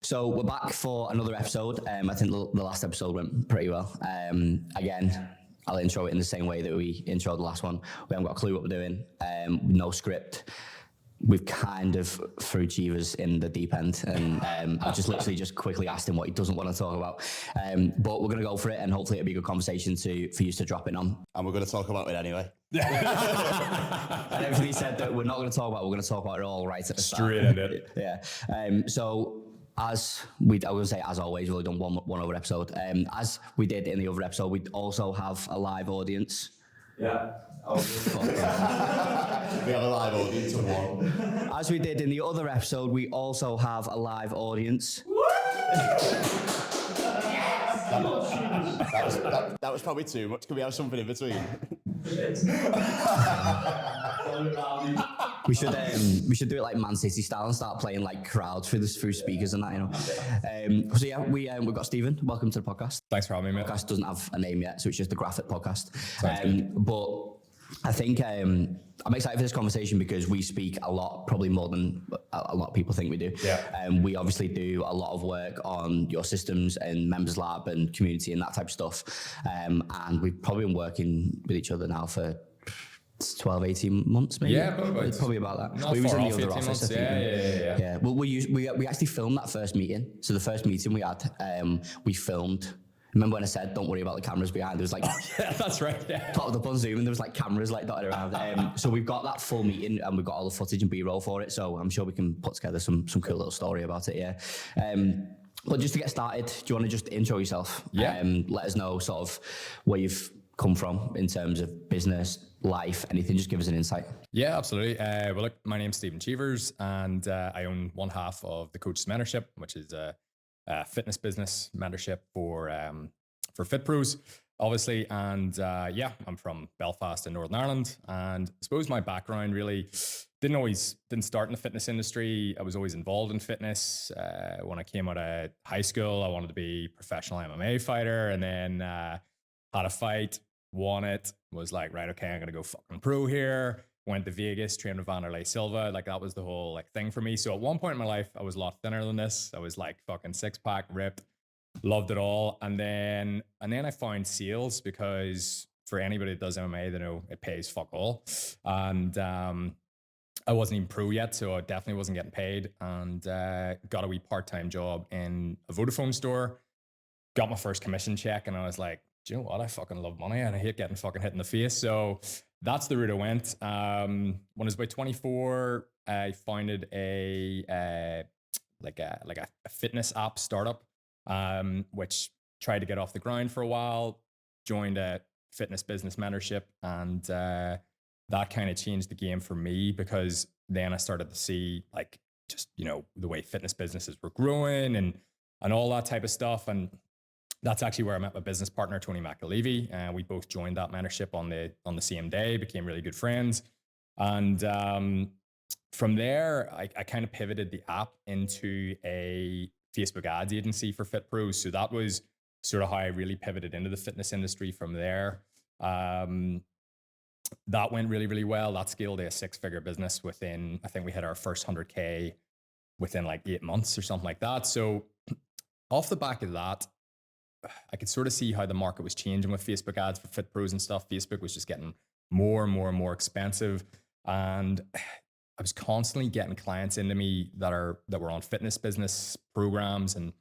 So we're back for another episode. I think the last episode went pretty well. Again, I'll intro it in the same way that we introed the last one. We haven't got a clue what we're doing. No script. We've kind of threw Cheevers in the deep end, and I've just literally just quickly asked him what he doesn't want to talk about. But we're going to go for it, and hopefully it'll be a good conversation for you to drop in on. And we're going to talk about it anyway. And everything he said that we're not going to talk about, we're going to talk about it all right at the start. Straight in it. Yeah. So as always, we've only done one other episode. As we did in the other episode, we also have a live audience. Yeah. We have a live audience of one. As we did in the other episode, we also have a live audience. That was probably too much. Can we have something in between? We should do it like Man City style and start playing like crowds through speakers and that, you know. So yeah, we've got Stephen. Welcome to the podcast. Thanks for having me, mate. The podcast doesn't have a name yet, so it's just the Graphfit podcast. Good. But I think I'm excited for this conversation because we speak a lot, probably more than a lot of people think we do. Yeah. We obviously do a lot of work on your systems and members lab and community and that type of stuff. And we've probably been working with each other now for 12, 18 months, maybe. Yeah, probably about that. Not We was far in the off, other 18 office, months. I think. Yeah. Well, we actually filmed that first meeting. So the first meeting we had, we filmed. Remember when I said, don't worry about the cameras behind? There was like, Yeah, that's right. Yeah. popped up on Zoom and there was like cameras like dotted around. So we've got that full meeting and we've got all the footage and B-roll for it. So I'm sure we can put together some cool little story about it. Yeah. But just to get started, do you want to just intro yourself? Yeah. Let us know sort of where you've come from in terms of business, life, anything. Just give us an insight. Yeah, absolutely. Well, look, my name's Stephen Cheevers, and I own one half of the Coach's Mentorship, which is a fitness business mentorship for Fit Pros, obviously. And I'm from Belfast in Northern Ireland. And I suppose my background really didn't start in the fitness industry. I was always involved in fitness. When I came out of high school, I wanted to be a professional MMA fighter, and then had a fight, won it, was like, right, okay, I'm going to go fucking pro here. Went to Vegas, trained with Vanderlei Silva. Like that was the whole like thing for me. So at one point in my life, I was a lot thinner than this. I was like fucking 6-pack, ripped, loved it all. And then I found sales because for anybody that does MMA, they know it pays fuck all. And I wasn't even pro yet, so I definitely wasn't getting paid. And got a wee part-time job in a Vodafone store. Got my first commission check, and I was like, do you know what? I fucking love money and I hate getting fucking hit in the face. So that's the route I went. When I was about 24, I founded a fitness app startup, which tried to get off the ground for a while, joined a fitness business mentorship, and that kind of changed the game for me because then I started to see like just, you know, the way fitness businesses were growing and all that type of stuff. And that's actually where I met my business partner, Tony McAlevey. We both joined that mentorship on the same day, became really good friends. And from there, I kind of pivoted the app into a Facebook ads agency for Fit Pros. So that was sort of how I really pivoted into the fitness industry from there. That went really, really well. That scaled to a 6-figure business within, I think we had our first 100K within like 8 months or something like that. So off the back of that, I could sort of see how the market was changing with Facebook ads for Fit Pros and stuff. Facebook was just getting more and more and more expensive. And I was constantly getting clients into me that were on fitness business programs. And,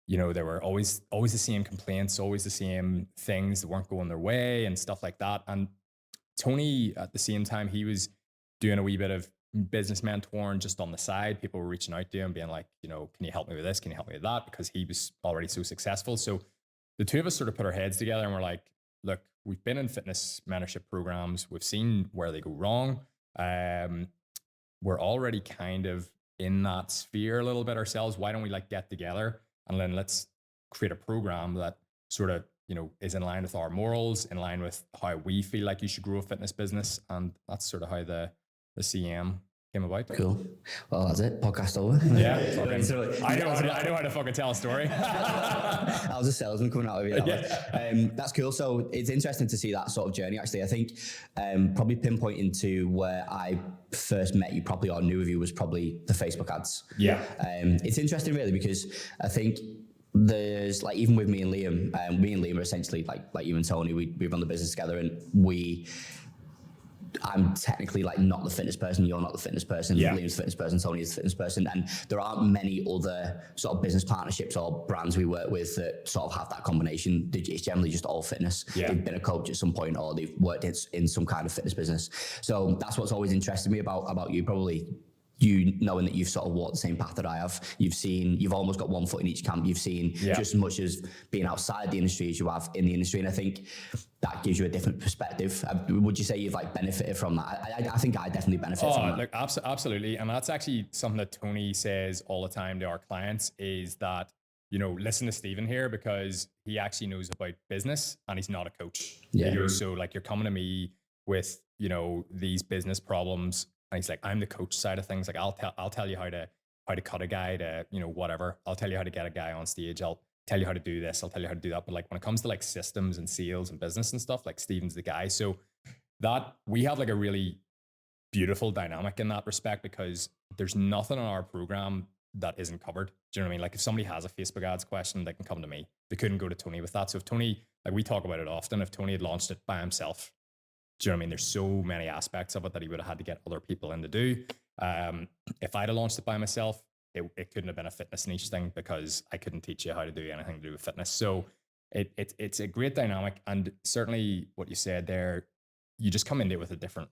you know, there were always the same complaints, always the same things that weren't going their way and stuff like that. And Tony, at the same time, he was doing a wee bit of business mentoring just on the side. People were reaching out to him being like, you know, can you help me with this? Can you help me with that? Because he was already so successful. So the two of us sort of put our heads together and we're like, look, we've been in fitness mentorship programs. We've seen where they go wrong. We're already kind of in that sphere a little bit ourselves. Why don't we like get together and then let's create a program that sort of, you know, is in line with our morals, in line with how we feel like you should grow a fitness business. And that's sort of how the CM came about. Cool. Well, that's it. Podcast over. Yeah. I know how to fucking tell a story. I was a salesman coming out of you. That's cool. So it's interesting to see that sort of journey. Actually, I think probably pinpointing to where I first met you, probably or knew of you, was probably the Facebook ads. Yeah. It's interesting, really, because I think there's like, even with me and Liam are essentially like you and Tony, we run the business together, and I'm technically like not the fitness person, you're not the fitness person, Liam's the fitness person, Tony is the fitness person, and there aren't many other sort of business partnerships or brands we work with that sort of have that combination. It's generally just all fitness. They've been a coach at some point, or they've worked in some kind of fitness business. So that's what's always interested me about you, probably you knowing that you've sort of walked the same path that I have. You've almost got one foot in each camp. You've seen just as much as being outside the industry as you have in the industry. And I think that gives you a different perspective. Would you say you've like benefited from that? I think I definitely benefit from that. Like absolutely. And that's actually something that Tony says all the time to our clients, is that, you know, listen to Stephen here, because he actually knows about business and he's not a coach. Yeah. You know, so like, you're coming to me with, you know, these business problems, and he's like, I'm the coach side of things. Like, I'll tell you how to cut a guy to, you know, whatever. I'll tell you how to get a guy on stage. I'll tell you how to do this. I'll tell you how to do that. But like, when it comes to like systems and sales and business and stuff, like, Stephen's the guy. So that we have like a really beautiful dynamic in that respect, because there's nothing on our program that isn't covered. Do you know what I mean? Like, if somebody has a Facebook ads question, they can come to me. They couldn't go to Tony with that. So if Tony, like, we talk about it often, if Tony had launched it by himself, do you know what I mean? There's so many aspects of it that he would have had to get other people in to do. If I'd have launched it by myself, it couldn't have been a fitness niche thing, because I couldn't teach you how to do anything to do with fitness. So it's a great dynamic. And certainly what you said there, you just come into it with a different,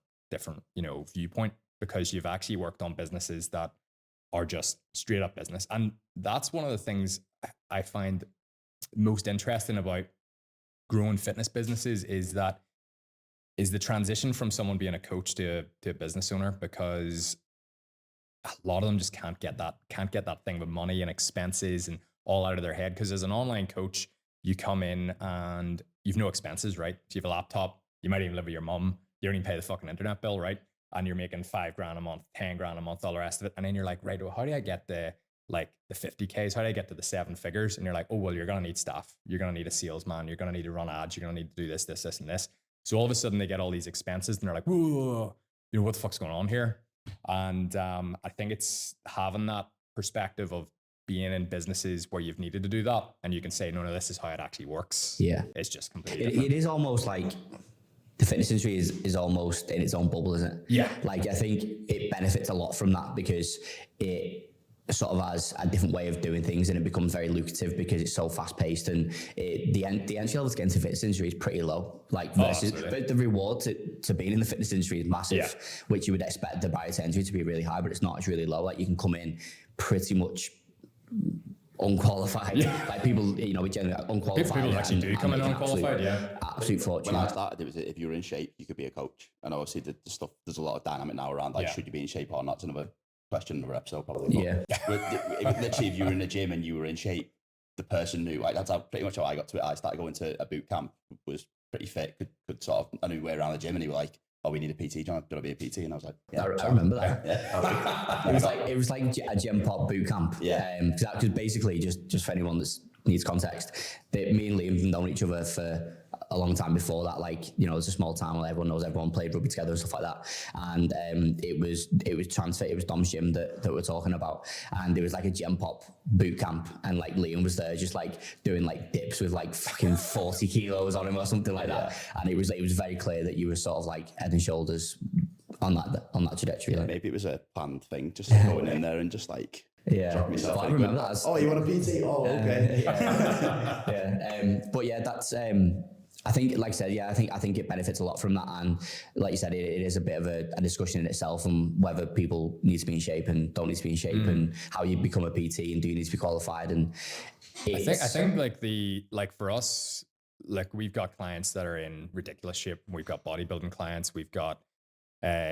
you know, viewpoint, because you've actually worked on businesses that are just straight up business. And that's one of the things I find most interesting about growing fitness businesses, is the transition from someone being a coach to a business owner, because a lot of them just can't get that thing with money and expenses and all out of their head. Because as an online coach, you come in and you've no expenses, right? So you have a laptop, you might even live with your mum, you don't even pay the fucking internet bill, right? And you're making $5,000 a month, $10,000 a month, all the rest of it. And then you're like, right, well, how do I get the 50Ks? How do I get to the 7 figures? And you're like, oh, well, you're going to need staff. You're going to need a salesman. You're going to need to run ads. You're going to need to do this, this, and this. So all of a sudden they get all these expenses and they're like, whoa, you know, what the fuck's going on here? And I think it's having that perspective of being in businesses where you've needed to do that, and you can say, no, this is how it actually works. Yeah. It's just completely different. It is almost like the fitness industry is almost in its own bubble, isn't it? Yeah. Like, I think it benefits a lot from that, because it sort of has a different way of doing things, and it becomes very lucrative because it's so fast paced, and the entry level to get into the fitness industry is pretty low, like, versus but the reward to being in the fitness industry is massive, which you would expect the barrier to entry to be really high, but it's not. It's really low. Like, you can come in pretty much unqualified. Like, people, you know, we generally unqualified. People actually do come in unqualified. Absolute fortune. When I started, it was, if you were in shape, you could be a coach. And obviously the stuff, there's a lot of dynamic now around, like, should you be in shape or not? It's another question, another episode probably. Literally, if you were in a gym and you were in shape, the person knew. Like, that's pretty much how I got to it. I started going to a boot camp, was pretty fit, could sort of, I knew way around the gym, and he was like, oh, we need a PT, John, do I be a PT? And I was like, yeah. I remember that. It was like a gym pop boot camp. Yeah. Because basically, just for anyone that needs context, that me and Liam have known each other for a long time before that. Like, you know, it's a small town where everyone knows everyone, played rugby together and stuff like that. And it was transfer. It was Dom's gym that we're talking about, and there was like a gym pop boot camp, and like Liam was there just like doing like dips with like fucking 40 kilos on him or something like that. And it was very clear that you were sort of like head and shoulders on that trajectory. Like. Maybe it was a planned thing, just going in there and just like. Yeah, well, I remember that. Oh, you want a PT? Oh, okay. But yeah, that's. I think, like I said, I think it benefits a lot from that, and like you said, it is a bit of a discussion in itself on whether people need to be in shape and don't need to be in shape, and how you become a PT and do you need to be qualified. And I think like for us, like, we've got clients that are in ridiculous shape. We've got bodybuilding clients. We've got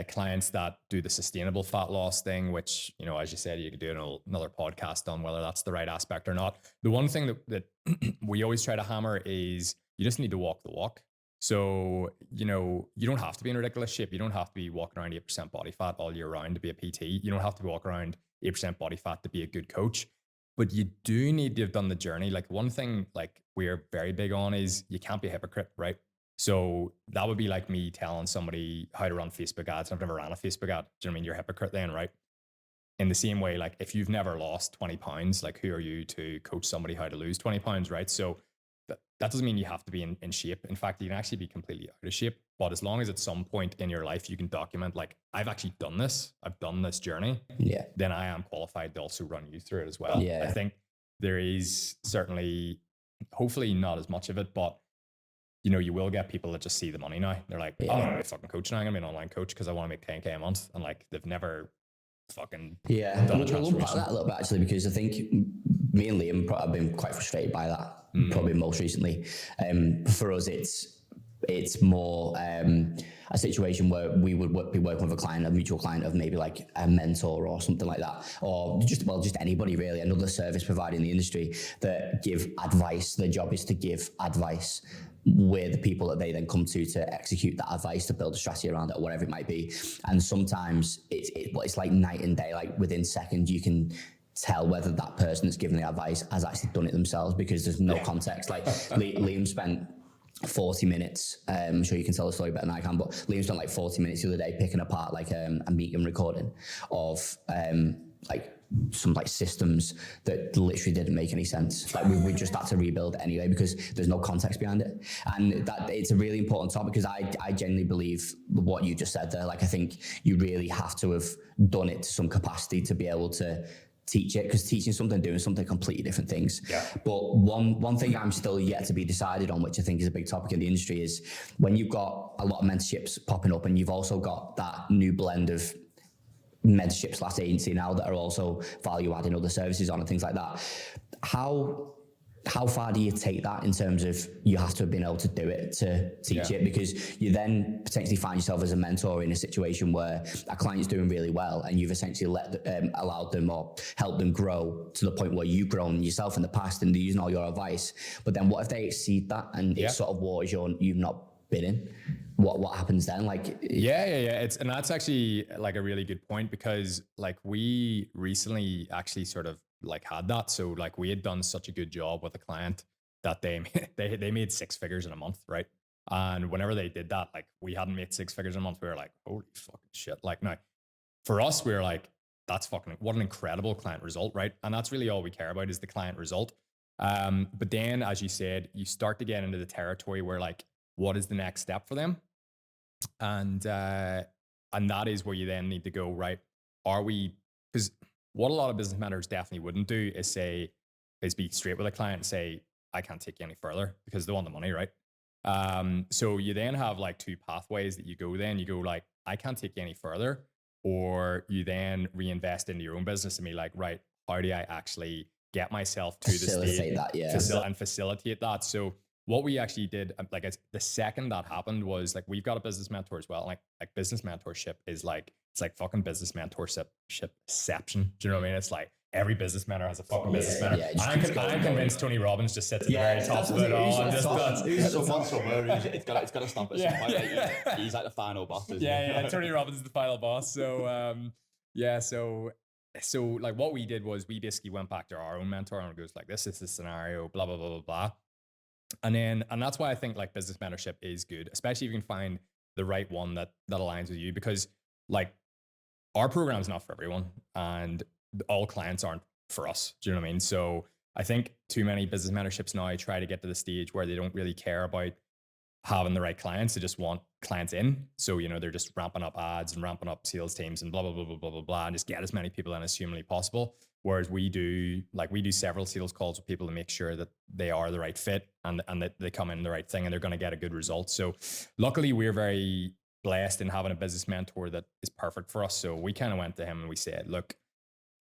clients that do the sustainable fat loss thing, which, you know, as you said, you could do another podcast on whether that's the right aspect or not. The one thing that we always try to hammer is you just need to walk the walk. So, you know, you don't have to be in ridiculous shape. You don't have to be walking around 8% body fat all year round to be a PT. You don't have to be walking around 8% body fat to be a good coach. But you do need to have done the journey. Like one thing like we're very big on is you can't be a hypocrite, right? So that would be like me telling somebody how to run Facebook ads. I've never ran a Facebook ad. Do you know what I mean? You're a hypocrite then, right? In the same way, like if you've never lost 20 pounds, like who are you to coach somebody how to lose 20 pounds, right? So that doesn't mean you have to be in shape. In fact, you can actually be completely out of shape. But as long as at some point in your life you can document, like, I've actually done this, I've done this journey, then I am qualified to also run you through it as well. I think there is certainly, hopefully not as much of it, but you know, you will get people that just see the money now. They're like, oh, I'm gonna be a fucking coach now. I'm gonna be an online coach because I want to make 10K a month. And like, they've never fucking done a transformation. We'll unpack that a little bit actually, because I think me and Liam have been quite frustrated by that, probably most recently. For us, it's more a situation where we would be working with a client, a mutual client of maybe like a mentor or something like that, or just anybody really, another service provider in the industry that give advice. Their job is to give advice. We're the people that they then come to execute that advice, to build a strategy around it, or whatever it might be. And sometimes it's like night and day. Like within seconds, you can tell whether that person that's giving the advice has actually done it themselves, because there's no context. Like Liam spent 40 minutes. I'm sure you can tell the story better than I can, but Liam spent like 40 minutes the other day picking apart like a meeting recording of like some like systems that literally didn't make any sense. Like we just had to rebuild anyway because there's no context behind it. And that it's a really important topic, because I genuinely believe what you just said there. Like I think you really have to have done it to some capacity to be able to teach it, because teaching something, doing something, completely different things. But one thing I'm still yet to be decided on, which I think is a big topic in the industry, is when you've got a lot of mentorships popping up and you've also got that new blend of mentorship / agency now that are also value adding other services on and things like that. How far do you take that in terms of you have to have been able to do it to teach it? Because you then potentially find yourself as a mentor in a situation where a client's doing really well and you've essentially allowed them or helped them grow to the point where you've grown yourself in the past and they're using all your advice. But then what if they exceed that and it's sort of waters you've not been in? What happens then? Like and that's actually like a really good point, because like we recently actually sort of like had that. So like we had done such a good job with a client that they made 6 figures in a month, right? And whenever they did that, like we hadn't made 6 figures in a month, we were like, holy fucking shit. Like now for us, we were like, that's fucking, what an incredible client result, right? And that's really all we care about is the client result. But then, as you said, you start to get into the territory where like, what is the next step for them? And that is where you then need to go, right? Are we, because what a lot of business managers definitely wouldn't do is be straight with a client and say, I can't take you any further, because they want the money, right? So you then have like 2 pathways that you go then. You go like, I can't take you any further, or you then reinvest into your own business and be like, right, how do I actually get myself to the stage and facilitate that? So what we actually did, like the second that happened was like, we've got a business mentor as well. Like business mentorship is like, it's like fucking business mentorshipception. Do you know what I mean? It's like every business mentor has a fucking business mentor. I'm convinced Tony Robbins just sits at the very top of it all. It's got to stomp at some point. He's like the final boss. Tony Robbins is the final boss. So so like what we did was we basically went back to our own mentor and it goes like, this is the scenario, blah, blah, blah, blah, blah. And that's why I think like business mentorship is good, especially if you can find the right one that aligns with you, because like our program is not for everyone and all clients aren't for us. Do you know what I mean? So I think too many business mentorships now try to get to the stage where they don't really care about having the right clients. They just want clients in. So, you know, they're just ramping up ads and ramping up sales teams and blah, blah, blah, blah, blah, blah, blah, and just get as many people in as humanly possible. Whereas we do several sales calls with people to make sure that they are the right fit and that they come in the right thing and they're going to get a good result. So luckily we're very blessed in having a business mentor that is perfect for us. So we kind of went to him and we said, look,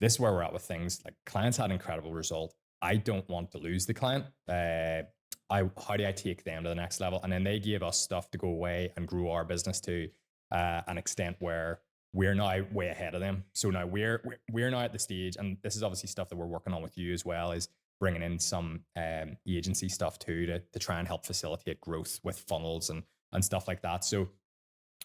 this is where we're at with things. Like clients had an incredible result. I don't want to lose the client. How do I take them to the next level? And then they gave us stuff to go away and grow our business to an extent where we're now way ahead of them. So now we're now at the stage, and this is obviously stuff that we're working on with you as well, is bringing in some agency stuff too to try and help facilitate growth with funnels and stuff like that. So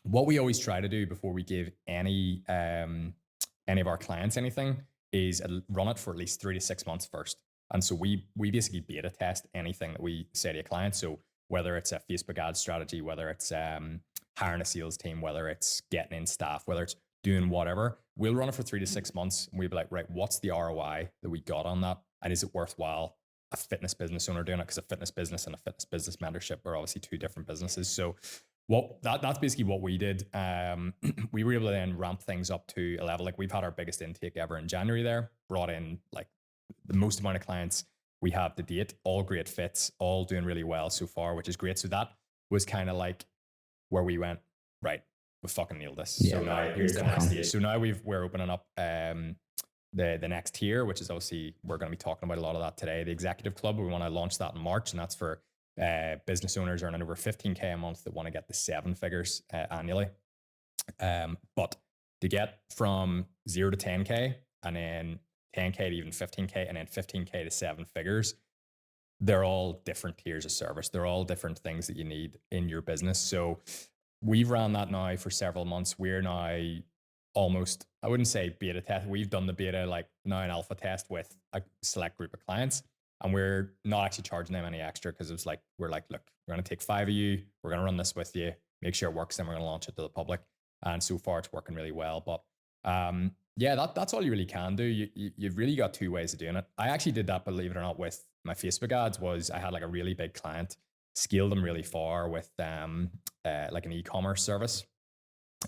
what we always try to do before we give any of our clients anything is run it for at least 3 to 6 months first. And so we basically beta test anything that we say to a client. So whether it's a Facebook ad strategy, whether it's hiring a sales team, whether it's getting in staff, whether it's doing whatever, we'll run it for 3 to 6 months. And we'll be like, right, what's the ROI that we got on that? And is it worthwhile a fitness business owner doing it? Because a fitness business and a fitness business mentorship are obviously two different businesses. So that's basically what we did. We were able to then ramp things up to a level. Like we've had our biggest intake ever in January there, brought in like the most amount of clients we have to date, all great fits, all doing really well so far, which is great. So that was kind of like where we went, right, we fucking nailed this. Yeah, so now here's the next stage. So now we're opening up the next tier, which is obviously, we're going to be talking about a lot of that today, the executive club. We want to launch that in March, and that's for business owners earning over 15K a month that want to get the 7 figures annually. But to get from 0 to 10K and then 10K to even 15K and then 15K to 7 figures, they're all different tiers of service. They're all different things that you need in your business. So we've ran that now for several months. We're now almost, I wouldn't say beta test. We've done the beta, like now an alpha test with a select group of clients. And we're not actually charging them any extra because it's like, we're like, look, we're going to take 5 of you. We're going to run this with you, make sure it works. Then we're going to launch it to the public. And so far it's working really well. But yeah, that's all you really can do. You've really got 2 ways of doing it. I actually did that, believe it or not, with my Facebook ads. Was I had like a really big client, scaled them really far with like an e-commerce service.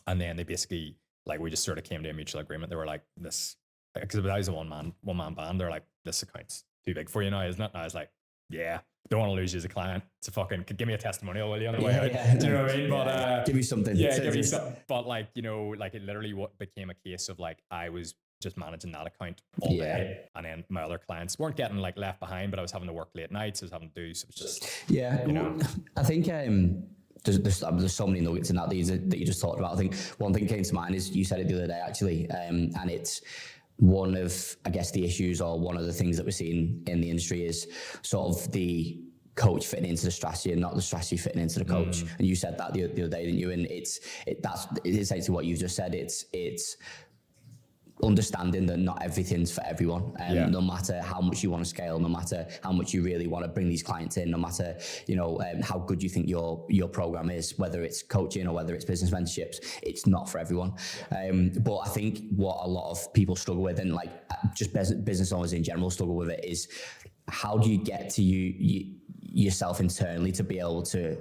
And then they basically, like, we just sort of came to a mutual agreement. They were like, this, because I was a one man band. They're like, this account's too big for you now, isn't it? And I was like, yeah, don't want to lose you as a client. It's a fucking, give me a testimonial, will you, on the way out? Yeah. Do you know what I mean? But give me something. Yeah, give me something. But like, you know, like it literally became a case of like, I was just managing that account all day. And then my other clients weren't getting like left behind, but I was having to work late nights. I was having to do, so it was just, you know. I think there's so many nuggets in that you just talked about. I think one thing came to mind is, you said it the other day actually, and it's one of, I guess, the issues, or one of the things that we're seeing in the industry is sort of the coach fitting into the strategy and not the strategy fitting into the coach. And you said that the other day, didn't you? And that's essentially what you've just said. It's understanding that not everything's for everyone. No matter how much you want to scale, no matter how much you really want to bring these clients in, no matter, you know, how good you think your program is, whether it's coaching or whether it's business mentorships, it's not for everyone. But I think what a lot of people struggle with, and like just business owners in general struggle with it, is how do you get to yourself internally to be able to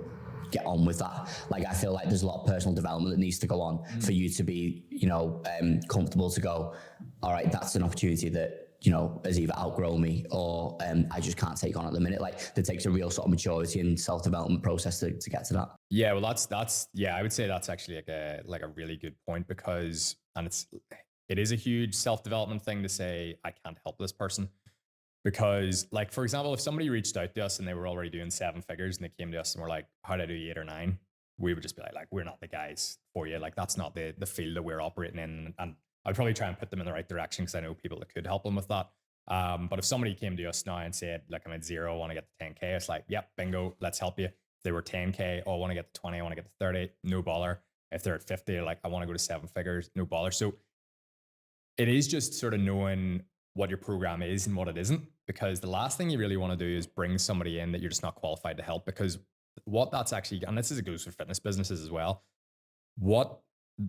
get on with that? Like, I feel like there's a lot of personal development that needs to go on for you to be, you know, comfortable to go, all right, that's an opportunity that, you know, has either outgrown me or I just can't take on at the minute. Like, there takes a real sort of maturity and self-development process to get to that. Yeah, well, that's yeah, I would say that's actually like a really good point, because, and it is a huge self-development thing to say, I can't help this person. Because, like, for example, if somebody reached out to us and they were already doing 7 figures and they came to us and were like, how do I do 8 or 9? We would just be like, we're not the guys for you. Like, that's not the field that we're operating in. And I'd probably try and put them in the right direction, because I know people that could help them with that. But if somebody came to us now and said, like, I'm at 0, I want to get to 10K, it's like, yep, bingo, let's help you. If they were 10K, oh, I want to get to 20, I want to get to 30, no bother. If they're at 50, they're like, I want to go to 7 figures, no bother. So it is just sort of knowing what your program is and what it isn't, because the last thing you really want to do is bring somebody in that you're just not qualified to help. Because what that's actually, and this goes for fitness businesses as well, what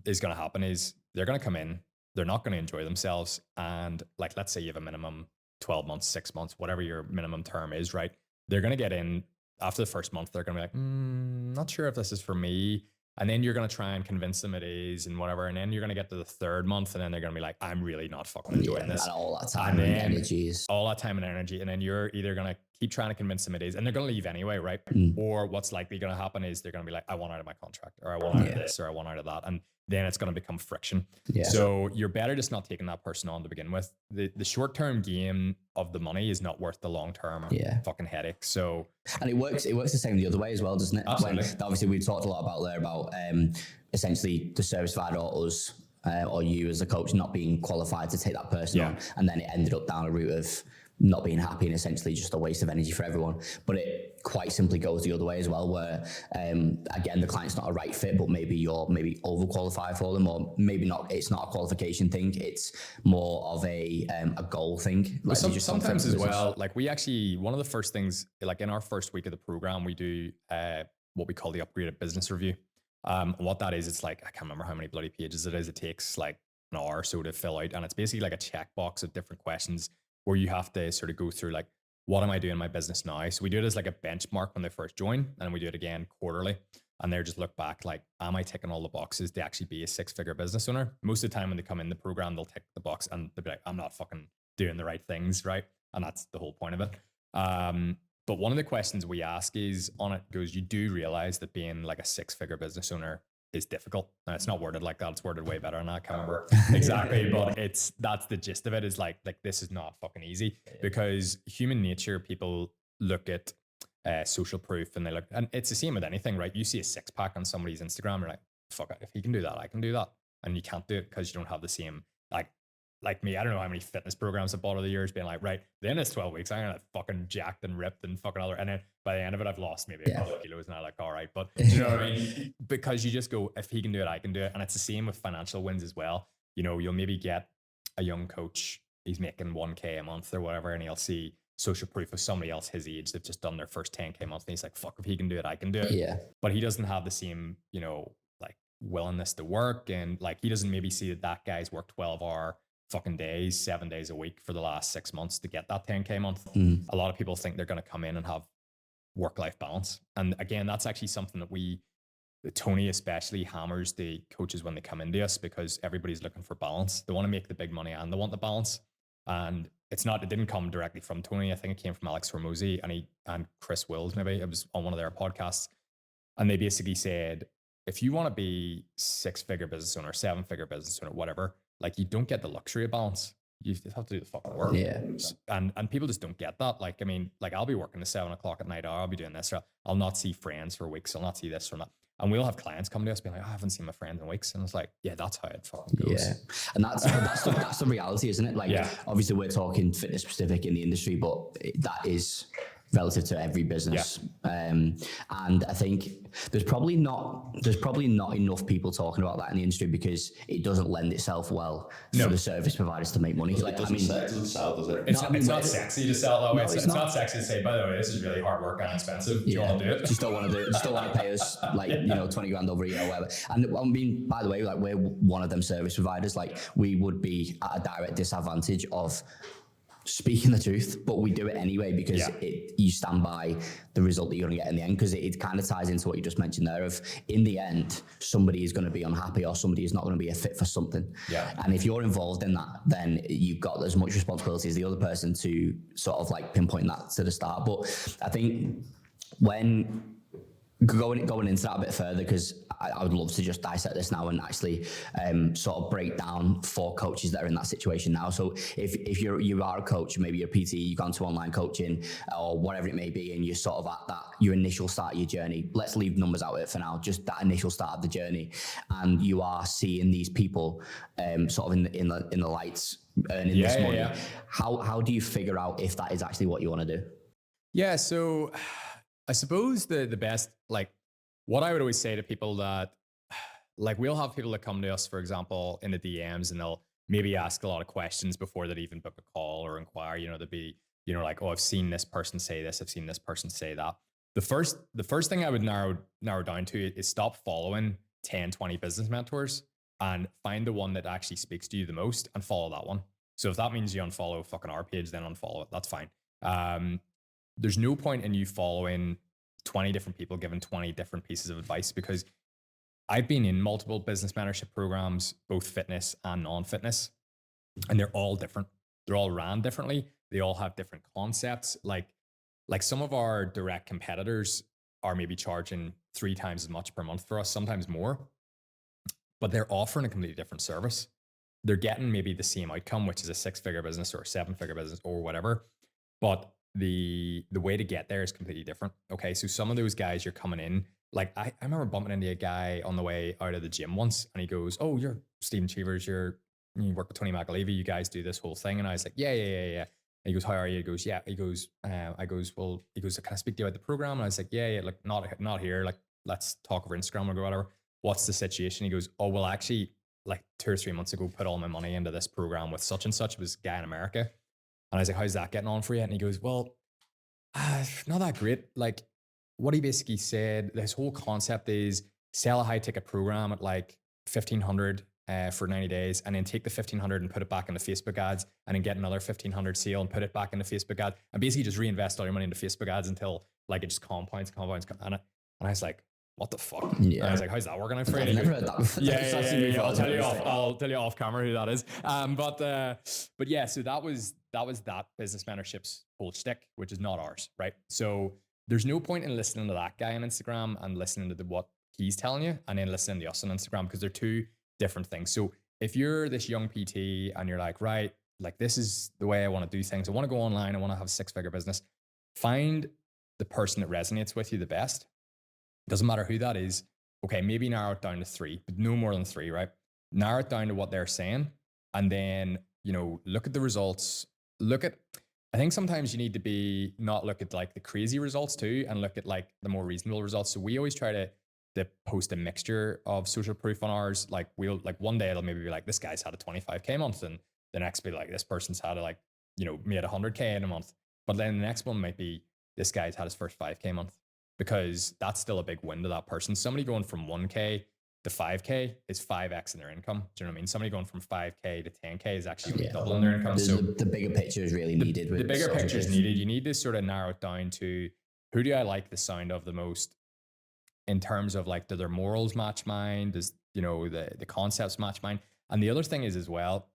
is going to happen is they're going to come in, they're not going to enjoy themselves. And like, let's say you have a minimum 12 months, 6 months, whatever your minimum term is, right? They're going to get in after the first month, they're going to be like, not sure if this is for me. And then you're going to try and convince them it is and whatever. And then you're going to get to the 3rd month, and then they're going to be like, I'm really not fucking enjoying this. All that time and energy. All that time and energy. And then you're either going to keep trying to convince them it is, and they're going to leave anyway, right? Or what's likely going to happen is they're going to be like, I want out of my contract, or I want out of this, or I want out of that. And then it's going to become friction. So you're better just not taking that person on to begin with. The short-term gain of the money is not worth the long-term fucking headache. So, and it works the same the other way as well, doesn't it? Absolutely. When, obviously, we talked a lot about essentially the service provider or us, or you as a coach not being qualified to take that person on, and then it ended up down a route of not being happy and essentially just a waste of energy for everyone. But it quite simply goes the other way as well, where again, the client's not a right fit, but maybe you're overqualified for them, or maybe not. It's not a qualification thing. It's more of a goal thing. Like sometimes as well, like we actually, one of the first things, like in our first week of the program, we do what we call the upgraded business review. What that is, it's like, I can't remember how many bloody pages it is. It takes like an hour or so to fill out. And it's basically like a checkbox of different questions where you have to sort of go through like, what am I doing in my business now? So we do it as like a benchmark when they first join, and we do it again quarterly. And they just look back like, am I ticking all the boxes to actually be a 6-figure business owner? Most of the time when they come in the program, they'll tick the box and they'll be like, I'm not fucking doing the right things, right? And that's the whole point of it. But one of the questions we ask is on it goes, you do realize that being like a 6-figure business owner is difficult. And it's not worded like that. It's worded way better than that. I can't remember exactly, but that's the gist of it, is like this is not fucking easy, because human nature, people look at social proof and they look, and it's the same with anything, right? You see a 6-pack on somebody's Instagram, you're like, fuck it, if he can do that, I can do that. And you can't do it because you don't have the same, like me, I don't know how many fitness programs I've bought over the years, being like, right, the end of 12 weeks, I'm gonna fucking jacked and ripped and fucking other, and then by the end of it, I've lost maybe a couple of kilos, and I'm like, all right, but you know what I mean? Because you just go, if he can do it, I can do it. And it's the same with financial wins as well. You know, you'll maybe get a young coach, he's making 1K a month or whatever, and he'll see social proof of somebody else his age, they've just done their first 10K month, and he's like, fuck, if he can do it, I can do it. Yeah. But he doesn't have the same, you know, like willingness to work, and like he doesn't maybe see that guy's worked 12-hour fucking days, 7 days a week for the last 6 months to get that 10K month. A lot of people think they're going to come in and have work-life balance. And again, that's actually something that Tony especially hammers the coaches when they come into us, because everybody's looking for balance. They want to make the big money and they want the balance. And it didn't come directly from Tony. I think it came from Alex Hormozy and Chris Wills, maybe. It was on one of their podcasts. And they basically said, if you want to be 6-figure business owner, 7-figure business owner, whatever, like you don't get the luxury of balance. You have to do the fucking work. Yeah. And people just don't get that. Like, I mean, like I'll be working to 7 o'clock at night, or I'll be doing this, or I'll not see friends for weeks. I'll not see this or that. And we'll have clients come to us being like, I haven't seen my friends in weeks. And it's like, yeah, that's how it fucking goes. Yeah. And that's the reality, isn't it? Like, obviously we're talking fitness specific in the industry, but that is relative to every business. And I think there's probably not enough people talking about that in the industry, because it doesn't lend itself well for the service providers to make money. Like, it doesn't sell, does it? It's not sexy to sell that way. It's not sexy to say, by the way, this is really hard work and expensive. Do you want to do it? Just don't want to do it. Just don't want to pay us like, 20 grand over a year or whatever. And I mean, by the way, like we're one of them service providers. Like we would be at a direct disadvantage of speaking the truth, but we do it anyway, because you stand by the result that you're going to get in the end, because it kind of ties into what you just mentioned there of, in the end, somebody is going to be unhappy, or somebody is not going to be a fit for something. And if you're involved in that, then you've got as much responsibility as the other person to sort of like pinpoint that to the start. But I think when going into that a bit further, because I would love to just dissect this now and actually sort of break down for coaches that are in that situation now. So if you are a coach, maybe you're a PT, you've gone to online coaching or whatever it may be, and you're sort of at that your initial start of your journey. Let's leave numbers out of it for now. Just that initial start of the journey, and you are seeing these people sort of in the lights earning this money. How do you figure out if that is actually what you want to do? Yeah, so I suppose the best, like what I would always say to people that, like we'll have people that come to us, for example, in the DMs, and they'll maybe ask a lot of questions before they'd even book a call or inquire, they'd be, like, oh, I've seen this person say this, I've seen this person say that. The first thing I would narrow down to is stop following 10, 20 business mentors and find the one that actually speaks to you the most and follow that one. So if that means you unfollow fucking our page, then unfollow it. That's fine. There's no point in you following 20 different people giving 20 different pieces of advice, because I've been in multiple business mentorship programs, both fitness and non-fitness, and they're all different. They're all ran differently. They all have different concepts. Like some of our direct competitors are maybe charging 3 times as much per month for us, sometimes more, but they're offering a completely different service. They're getting maybe the same outcome, which is a 6-figure business or a 7-figure business or whatever, but the way to get there is completely different. Okay, so some of those guys, you're coming in, like I remember bumping into a guy on the way out of the gym once, and he goes, oh, you're Stephen Cheevers, you work with Tony McAlevey, you guys do this whole thing. And I was like, yeah. And he goes, how are you? He goes, yeah. He goes, I goes, well, he goes, can I speak to you about the program? And I was like, yeah, like not here. Like, let's talk over Instagram or whatever. What's the situation? He goes, oh, well, actually, like 2 or 3 months ago, put all my money into this program with such and such. It was a guy in America. And I was like, how's that getting on for you? And he goes, well, not that great. Like, what he basically said, his whole concept is sell a high ticket program at like 1,500 for 90 days, and then take the 1,500 and put it back into Facebook ads, and then get another 1,500 sale and put it back into Facebook ads, and basically just reinvest all your money into Facebook ads until like it just compounds. And I was like, what the fuck? Yeah. And I was like, how's that working out for you? I've never heard that before. Yeah. I'll tell you off camera who that is. But yeah, so that was that business mentorship's whole shtick, which is not ours, right? So there's no point in listening to that guy on Instagram and listening to what he's telling you, and then listening to us on Instagram, because they're two different things. So if you're this young PT and you're like, right, like this is the way I want to do things, I want to go online, I want to have a 6-figure business, find the person that resonates with you the best. Doesn't matter who that is. Okay, maybe narrow it down to 3, but no more than 3, right? Narrow it down to what they're saying, and then, look at the results. I think sometimes you need to not look at like the crazy results too, and look at like the more reasonable results. So we always try to post a mixture of social proof on ours. Like we'll like one day it'll maybe be like, this guy's had a 25K month, and the next be like, this person's had made 100K in a month. But then the next one might be, this guy's had his first 5K month, because that's still a big win to that person. Somebody going from 1K to 5K is 5x in their income. Do you know what I mean? Somebody going from 5K to 10K is actually doubling their income. So the bigger picture is really needed. The bigger picture is needed. You need to sort of narrow it down to, who do I like the sound of the most, in terms of like, do their morals match mine? Does, the concepts match mine? And the other thing is as well,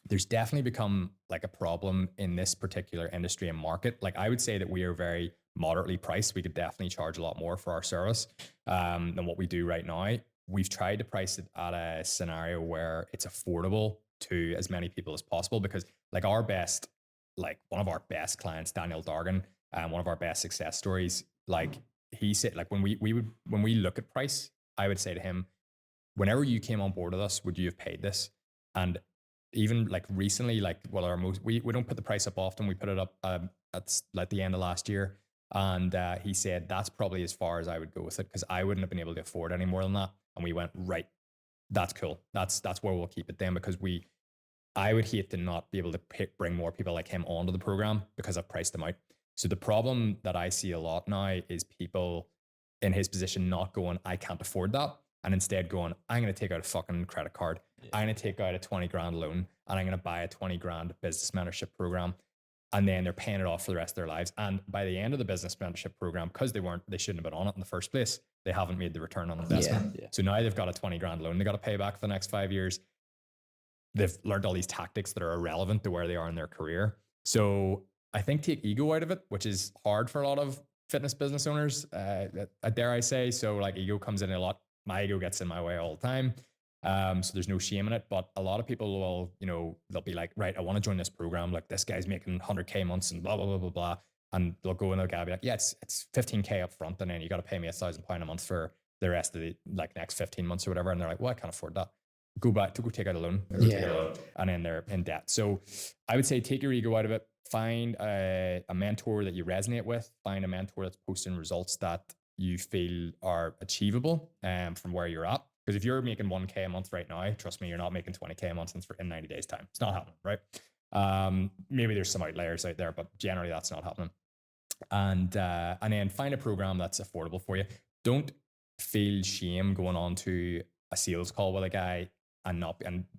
there's definitely become like a problem in this particular industry and market. Like I would say that we are very moderately priced. We could definitely charge a lot more for our service than what we do right now. We've tried to price it at a scenario where it's affordable to as many people as possible, because like one of our best clients, Daniel Dargan, one of our best success stories, like he said, like when we look at price, I would say to him, whenever you came on board with us, would you have paid this? And even like recently, like, well, we don't put the price up often. We put it up at like the end of last year. And he said, that's probably as far as I would go with it, because I wouldn't have been able to afford any more than that. And we went, right, that's cool. That's where we'll keep it then, because I would hate to not be able to bring more people like him onto the program because I've priced them out. So the problem that I see a lot now is people in his position not going, I can't afford that. And instead going, I'm going to take out a fucking credit card. Yeah. I'm going to take out a 20 grand loan, and I'm going to buy a 20 grand business mentorship program. And then they're paying it off for the rest of their lives. And by the end of the business mentorship program, because they shouldn't have been on it in the first place, they haven't made the return on investment. Yeah. So now they've got a 20 grand loan they got to pay back for the next 5 years. They've learned all these tactics that are irrelevant to where they are in their career. So I think take ego out of it, which is hard for a lot of fitness business owners, dare I say. So like ego comes in a lot. My ego gets in my way all the time. So there's no shame in it, but a lot of people will, they'll be like, right, I want to join this program. Like this guy's making 100K months and blah, blah, blah, blah, blah. And they'll go and they'll be like, yeah, it's 15K up front. And then you got to pay me £1,000 a month for the rest of the like next 15 months or whatever. And they're like, well, I can't afford that. Go take out a loan. And then they're in debt. So I would say take your ego out of it. Find a mentor that you resonate with. Find a mentor that's posting results that you feel are achievable from where you're at. Because if you're making 1K a month right now, trust me, you're not making 20K a month in 90 days time. It's not happening, right? Maybe there's some outliers out there, but generally that's not happening. And then find a program that's affordable for you. Don't feel shame going on to a sales call with a guy and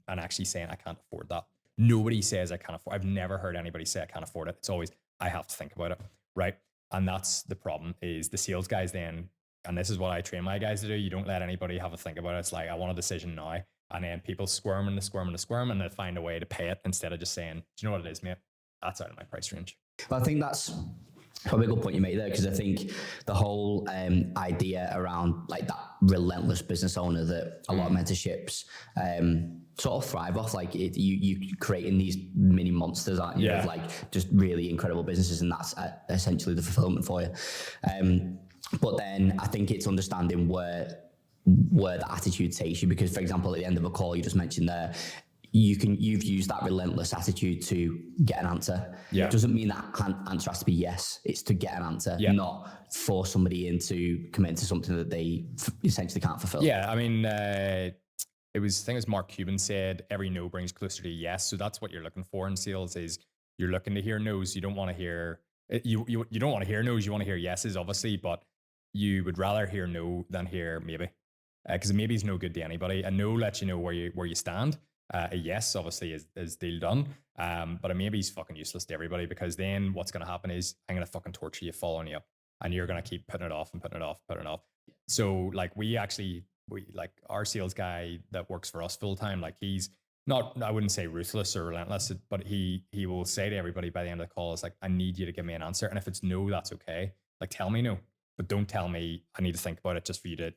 actually saying, I can't afford that. Nobody says I can't afford. I've never heard anybody say I can't afford it. It's always, I have to think about it, right? And that's the problem, is the sales guys then, and this is what I train my guys to do. You don't let anybody have a think about it. It's like, I want a decision now. And then people squirm and they find a way to pay it instead of just saying, do you know what it is, mate? That's out of my price range. Well, I think that's probably a good point you make there, because I think the whole idea around like that relentless business owner that a lot of mentorships sort of thrive off, like you creating these mini monsters, aren't you? Of like just really incredible businesses, and that's essentially the fulfillment for you. But then I think it's understanding where the attitude takes you, because, for example, at the end of a call you just mentioned there, you've used that relentless attitude to get an answer. Yeah. It doesn't mean that answer has to be yes. It's to get an answer, not force somebody into commit to something that they essentially can't fulfill. Yeah, I mean, I think it was Mark Cuban said, every no brings closer to yes. So that's what you're looking for in sales, is you're looking to hear no's. You don't want to hear, you don't want to hear no's. You want to hear yeses, obviously, but you would rather hear no than hear maybe. Because a maybe is no good to anybody. A no lets you know where you stand. A yes, obviously, is deal done. But a maybe is fucking useless to everybody, because then what's going to happen is I'm going to fucking torture you, following you up, and you're going to keep putting it off and putting it off, putting it off. So like we like our sales guy that works for us full time, like he's not, I wouldn't say ruthless or relentless, but he will say to everybody by the end of the call, it's like, I need you to give me an answer. And if it's no, that's okay. Like, tell me no, but don't tell me I need to think about it just for you to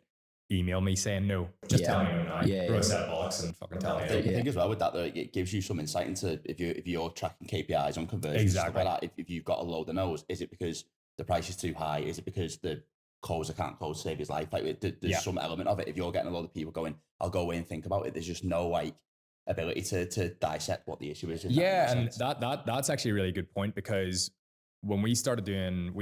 email me saying no. Just tell me no now. Throw a set of box and fucking tell me. I think as well with that, though, it gives you some insight into if you're tracking KPIs on conversions, stuff like that. If you've got a load of no's, is it because the price is too high? Is it because the closer can't close to save his life? Like there's some element of it. If you're getting a lot of people going, I'll go away and think about it, there's just no like ability to dissect what the issue is. And that's actually a really good point, because when we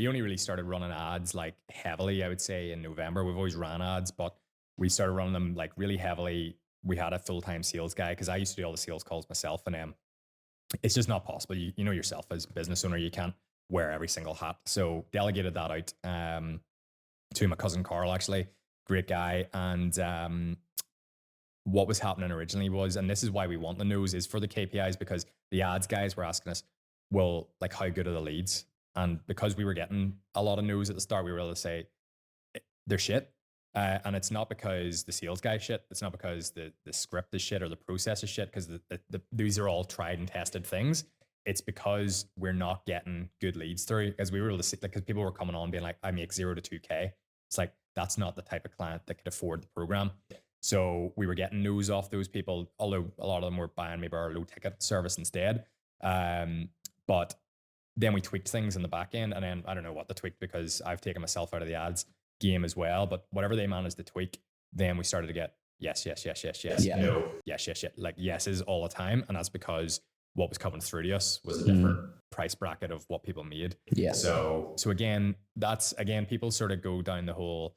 only really started running ads like heavily, I would say, in November. We've always ran ads, but we started running them like really heavily. We had a full-time sales guy, because I used to do all the sales calls myself, and it's just not possible. You know yourself, as a business owner, you can't wear every single hat. So delegated that out to my cousin Carl, actually, great guy. And what was happening originally was, and this is why we want the no's, is for the KPIs, because the ads guys were asking us, well, like, how good are the leads? And because we were getting a lot of no's at the start, we were able to say they're shit. And it's not because the sales guy is shit. It's not because the script is shit or the process is shit, because these are all tried and tested things. It's because we're not getting good leads through, as we were able to see, because people were coming on being like, I make 0 to 2K. It's like, that's not the type of client that could afford the program. So we were getting no's off those people, although a lot of them were buying maybe our low ticket service instead. But then we tweaked things in the back end, and then I don't know what to tweak, because I've taken myself out of the ads game as well. But whatever they managed to tweak, then we started to get yes, no, yes, like yeses all the time. And that's because what was coming through to us was a different price bracket of what people made. Yeah. So again, people sort of go down the whole,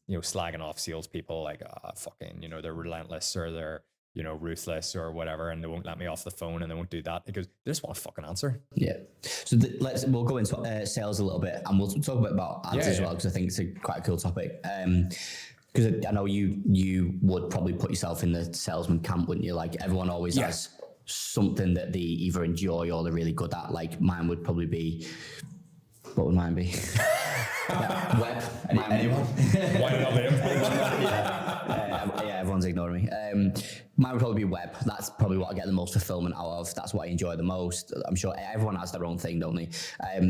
slagging off salespeople like, fucking, they're relentless, or they're, ruthless or whatever, and they won't let me off the phone, and they won't do that, because they just want a fucking answer. Yeah. So we'll go into sales a little bit, and we'll talk a bit about ads as well, because I think it's quite a cool topic. Because I know you would probably put yourself in the salesman camp, wouldn't you? Like, everyone always has something that they either enjoy or they're really good at. Like, mine would probably be, what would mine be? Web. Anyone? Why not them? Yeah, everyone's ignoring me. Mine would probably be web. That's probably what I get the most fulfillment out of. That's what I enjoy the most. I'm sure everyone has their own thing, don't they?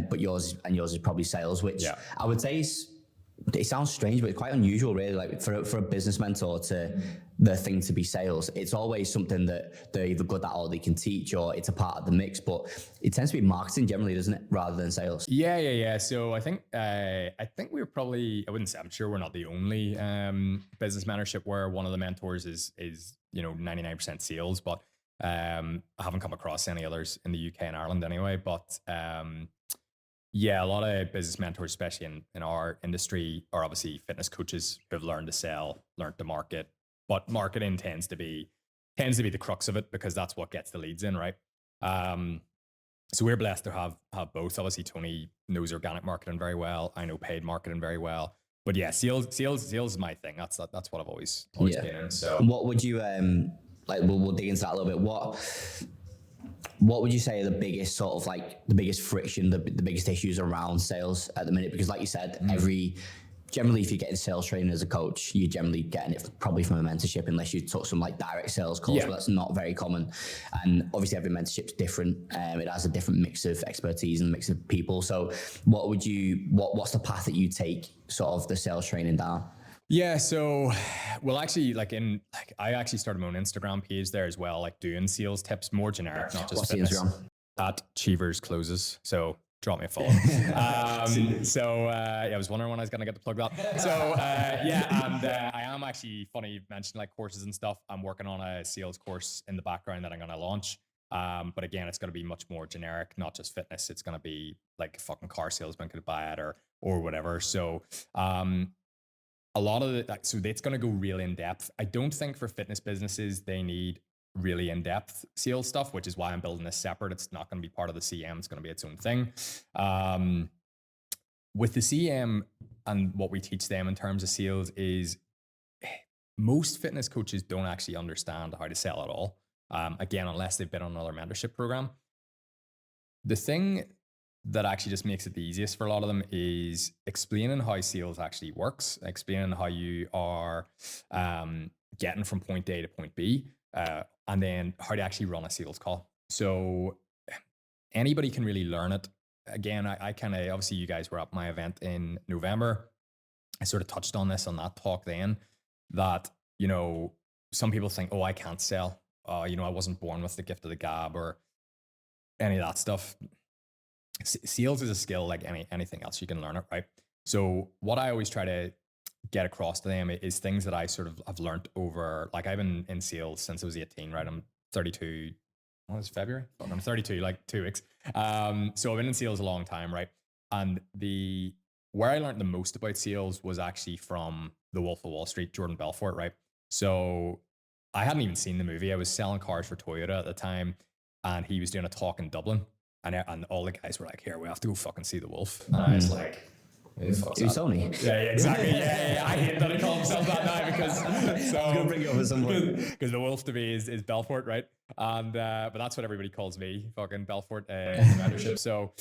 But yours is probably sales, which I would say it sounds strange, but it's quite unusual, really. Like, for a business mentor to the thing to be sales, it's always something that they're either good at or they can teach, or it's a part of the mix. But it tends to be marketing generally, doesn't it, rather than sales? Yeah. So I think we're probably, I'm sure we're not the only business mentorship where one of the mentors is 99% sales, but I haven't come across any others in the UK and Ireland anyway. But a lot of business mentors, especially in our industry, are obviously fitness coaches who have learned to sell, learned to market. But marketing tends to be the crux of it, because that's what gets the leads in, right? So we're blessed to have both. Obviously, Tony knows organic marketing very well. I know paid marketing very well. But yeah, sales is my thing. That's what I've always been in. So what would you like? We'll dig into that a little bit. What would you say are the biggest sort of, like, the biggest friction, the biggest issues around sales at the minute? Because like you said, generally, if you're getting sales training as a coach, you're generally getting it probably from a mentorship, unless you took some like direct sales calls, but that's not very common. And obviously every mentorship's different. It has a different mix of expertise and mix of people. So what's the path that you take sort of the sales training down? Yeah, so actually, I actually started my own Instagram page there as well, like doing sales tips, more generic, not just What's fitness. the Instagram? At Cheevers closes. So drop me a follow. So I was wondering when I was going to get to plug that. So I am actually, funny you mentioned like courses and stuff. I'm working on a sales course in the background that I'm going to launch. But again, it's going to be much more generic, not just fitness. It's going to be like a fucking car salesman could buy it or whatever. So a lot of so it's going to go really in depth. I don't think for fitness businesses they need really in-depth sales stuff, which is why I'm building this separate. It's not going to be part of the CM. It's going to be its own thing. With the CM and what we teach them in terms of sales is most fitness coaches don't actually understand how to sell at all. Again, unless they've been on another mentorship program. The thing that actually just makes it the easiest for a lot of them is explaining how sales actually works, explaining how you are getting from point A to point B, and then how to actually run a sales call. So anybody can really learn it. Again, I kind of, obviously you guys were at my event in November. I sort of touched on this on that talk then, that, you know, some people think, oh, I can't sell. You know, I wasn't born with the gift of the gab or any of that stuff. Sales is a skill like anything else. You can learn it, right? So what I always try to get across to them is things that I sort of have learned over, like I've been in sales since I was 18, right? I'm 32. What was February? I'm 32, like 2 weeks. So I've been in sales a long time, right? And where I learned the most about sales was actually from The Wolf of Wall Street, Jordan Belfort, right? So I hadn't even seen the movie. I was selling cars for Toyota at the time, and he was doing a talk in Dublin, and all the guys were like, "Here, we have to go fucking see The Wolf." And I was like, "Who's Sony?" Yeah, exactly. Yeah. I hate that he called himself that now because I'm gonna bring it up at some point because The Wolf to me is Belfort, right? And but that's what everybody calls me, fucking Belfort in the mentorship. So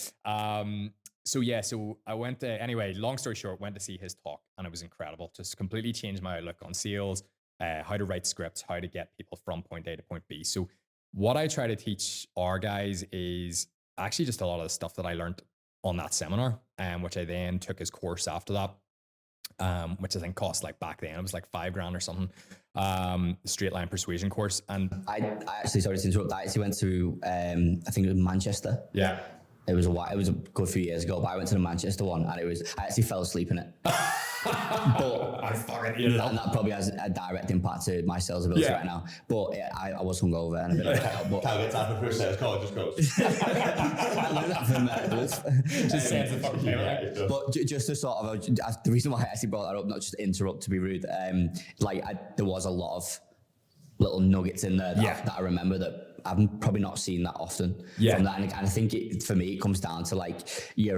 I went to, anyway, long story short, went to see his talk, and it was incredible. Just completely changed my outlook on sales, how to write scripts, how to get people from point A to point B. So what I try to teach our guys is actually just a lot of the stuff that I learned on that seminar, which I then took as course after that, which I think cost, like back then, it was like $5,000 or something, straight line persuasion course. And I actually, sorry to interrupt, I actually went to, I think it was Manchester. Yeah. It was a good few years ago, but I went to the Manchester one, and I actually fell asleep in it. But I fucking hated it. And that probably has a direct impact to my sales ability right now. But yeah, I was hungover and a bit like that. But Can't get time for first sales call, just goes. I learned that from Wolf. Just says the fucking thing. But just to sort of, the reason why I actually brought that up, not just to interrupt to be rude, there was a lot of little nuggets in there that I remember that I've probably not seen that often. From that. And I think for me, it comes down to like, he's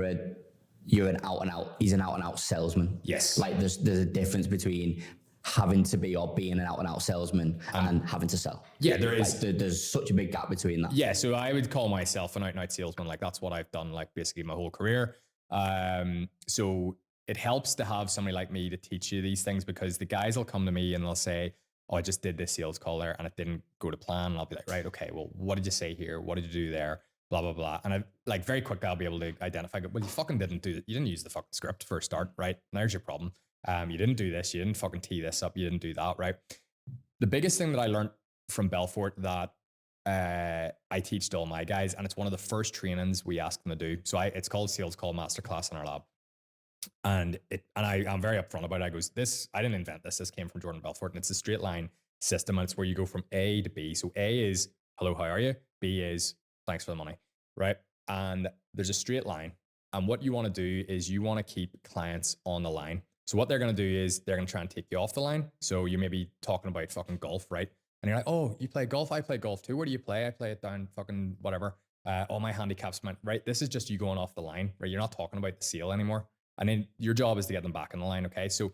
an out and out salesman. Yes. Like there's a difference between having to be or being an out and out salesman and having to sell. Yeah, there is. Like, there's such a big gap between that. Yeah, so I would call myself an out and out salesman. Like that's what I've done, like basically my whole career. So it helps to have somebody like me to teach you these things, because the guys will come to me and they'll say, oh, I just did this sales call there and it didn't go to plan. And I'll be like, right, okay, well, what did you say here? What did you do there? Blah, blah, blah. And I like very quickly, I'll be able to identify, well, you fucking didn't do that. You didn't use the fucking script for a start, right? And there's your problem. You didn't do this. You didn't fucking tee this up. You didn't do that, right? The biggest thing that I learned from Belfort that I teach to all my guys, and it's one of the first trainings we ask them to do. So it's called Sales Call Masterclass in our lab. And I'm very upfront about it. I didn't invent this. This came from Jordan Belfort, and it's a straight line system. And it's where you go from A to B. So A is, hello, how are you? B is, thanks for the money, right? And there's a straight line. And what you want to do is you want to keep clients on the line. So what they're going to do is they're going to try and take you off the line. So you may be talking about fucking golf, right? And you're like, oh, you play golf? I play golf too. Where do you play? I play it down fucking whatever. All my handicaps, right? This is just you going off the line, right? You're not talking about the sale anymore. And then your job is to get them back on the line, okay? So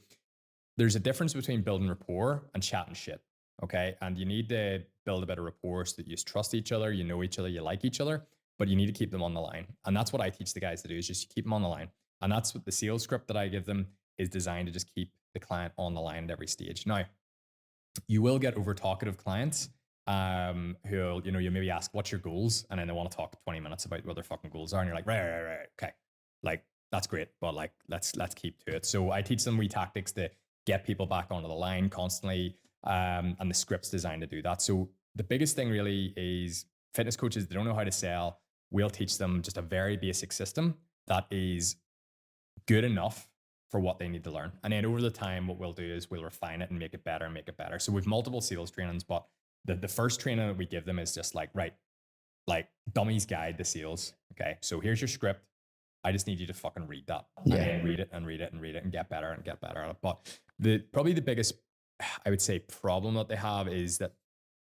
there's a difference between building rapport and chatting shit, okay? And you need to build a bit of rapport so that you just trust each other, you know each other, you like each other, but you need to keep them on the line. And that's what I teach the guys to do, is just keep them on the line. And that's what the sales script that I give them is designed to just keep the client on the line at every stage. Now, you will get over talkative clients who'll, you maybe ask, what's your goals? And then they want to talk 20 minutes about what their fucking goals are. And you're like, right, okay. Like, that's great, but like, let's keep to it. So I teach them tactics to get people back onto the line constantly. And the script's designed to do that. So the biggest thing really is fitness coaches, they don't know how to sell. we'll teach them just a very basic system that is good enough for what they need to learn. And then over the time, what we'll do is we'll refine it and make it better and make it better. So we've multiple sales trainings, but the first training that we give them is just like, right, like dummies guide to sales. Okay, so here's your script. I just need you to fucking read that. Yeah. And then read it and read it and read it and get better at it. But probably the biggest, I would say, problem that they have is that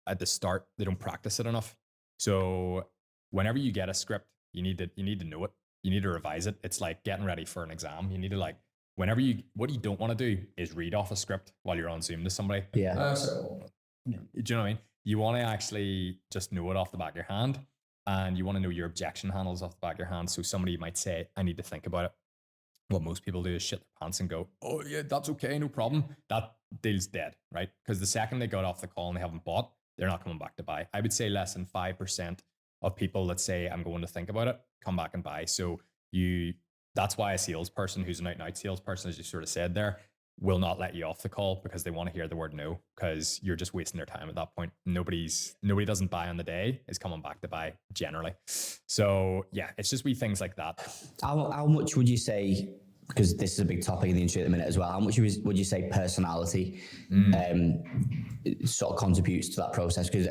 at the start, they don't practice it enough. So whenever you get a script, you need to know it. You need to revise it. It's like getting ready for an exam. You need to like, what you don't want to do is read off a script while you're on Zoom to somebody. Yeah. Do you know what I mean? You want to actually just know it off the back of your hand, and you want to know your objection handles off the back of your hand. So somebody might say, I need to think about it. What most people do is shit their pants and go, oh yeah, that's okay, no problem. That deal's dead, right? Because the second they got off the call and they haven't bought, they're not coming back to buy. I would say less than 5% of people that say, I'm going to think about it, come back and buy. So that's why a salesperson who's an out-and-out salesperson, as you sort of said there, will not let you off the call because they want to hear the word no, because you're just wasting their time at that point. Nobody doesn't buy on the day is coming back to buy generally. So yeah, it's just wee things like that. How much would you say, because this is a big topic in the industry at the minute as well, how much would you say personality sort of contributes to that process? Because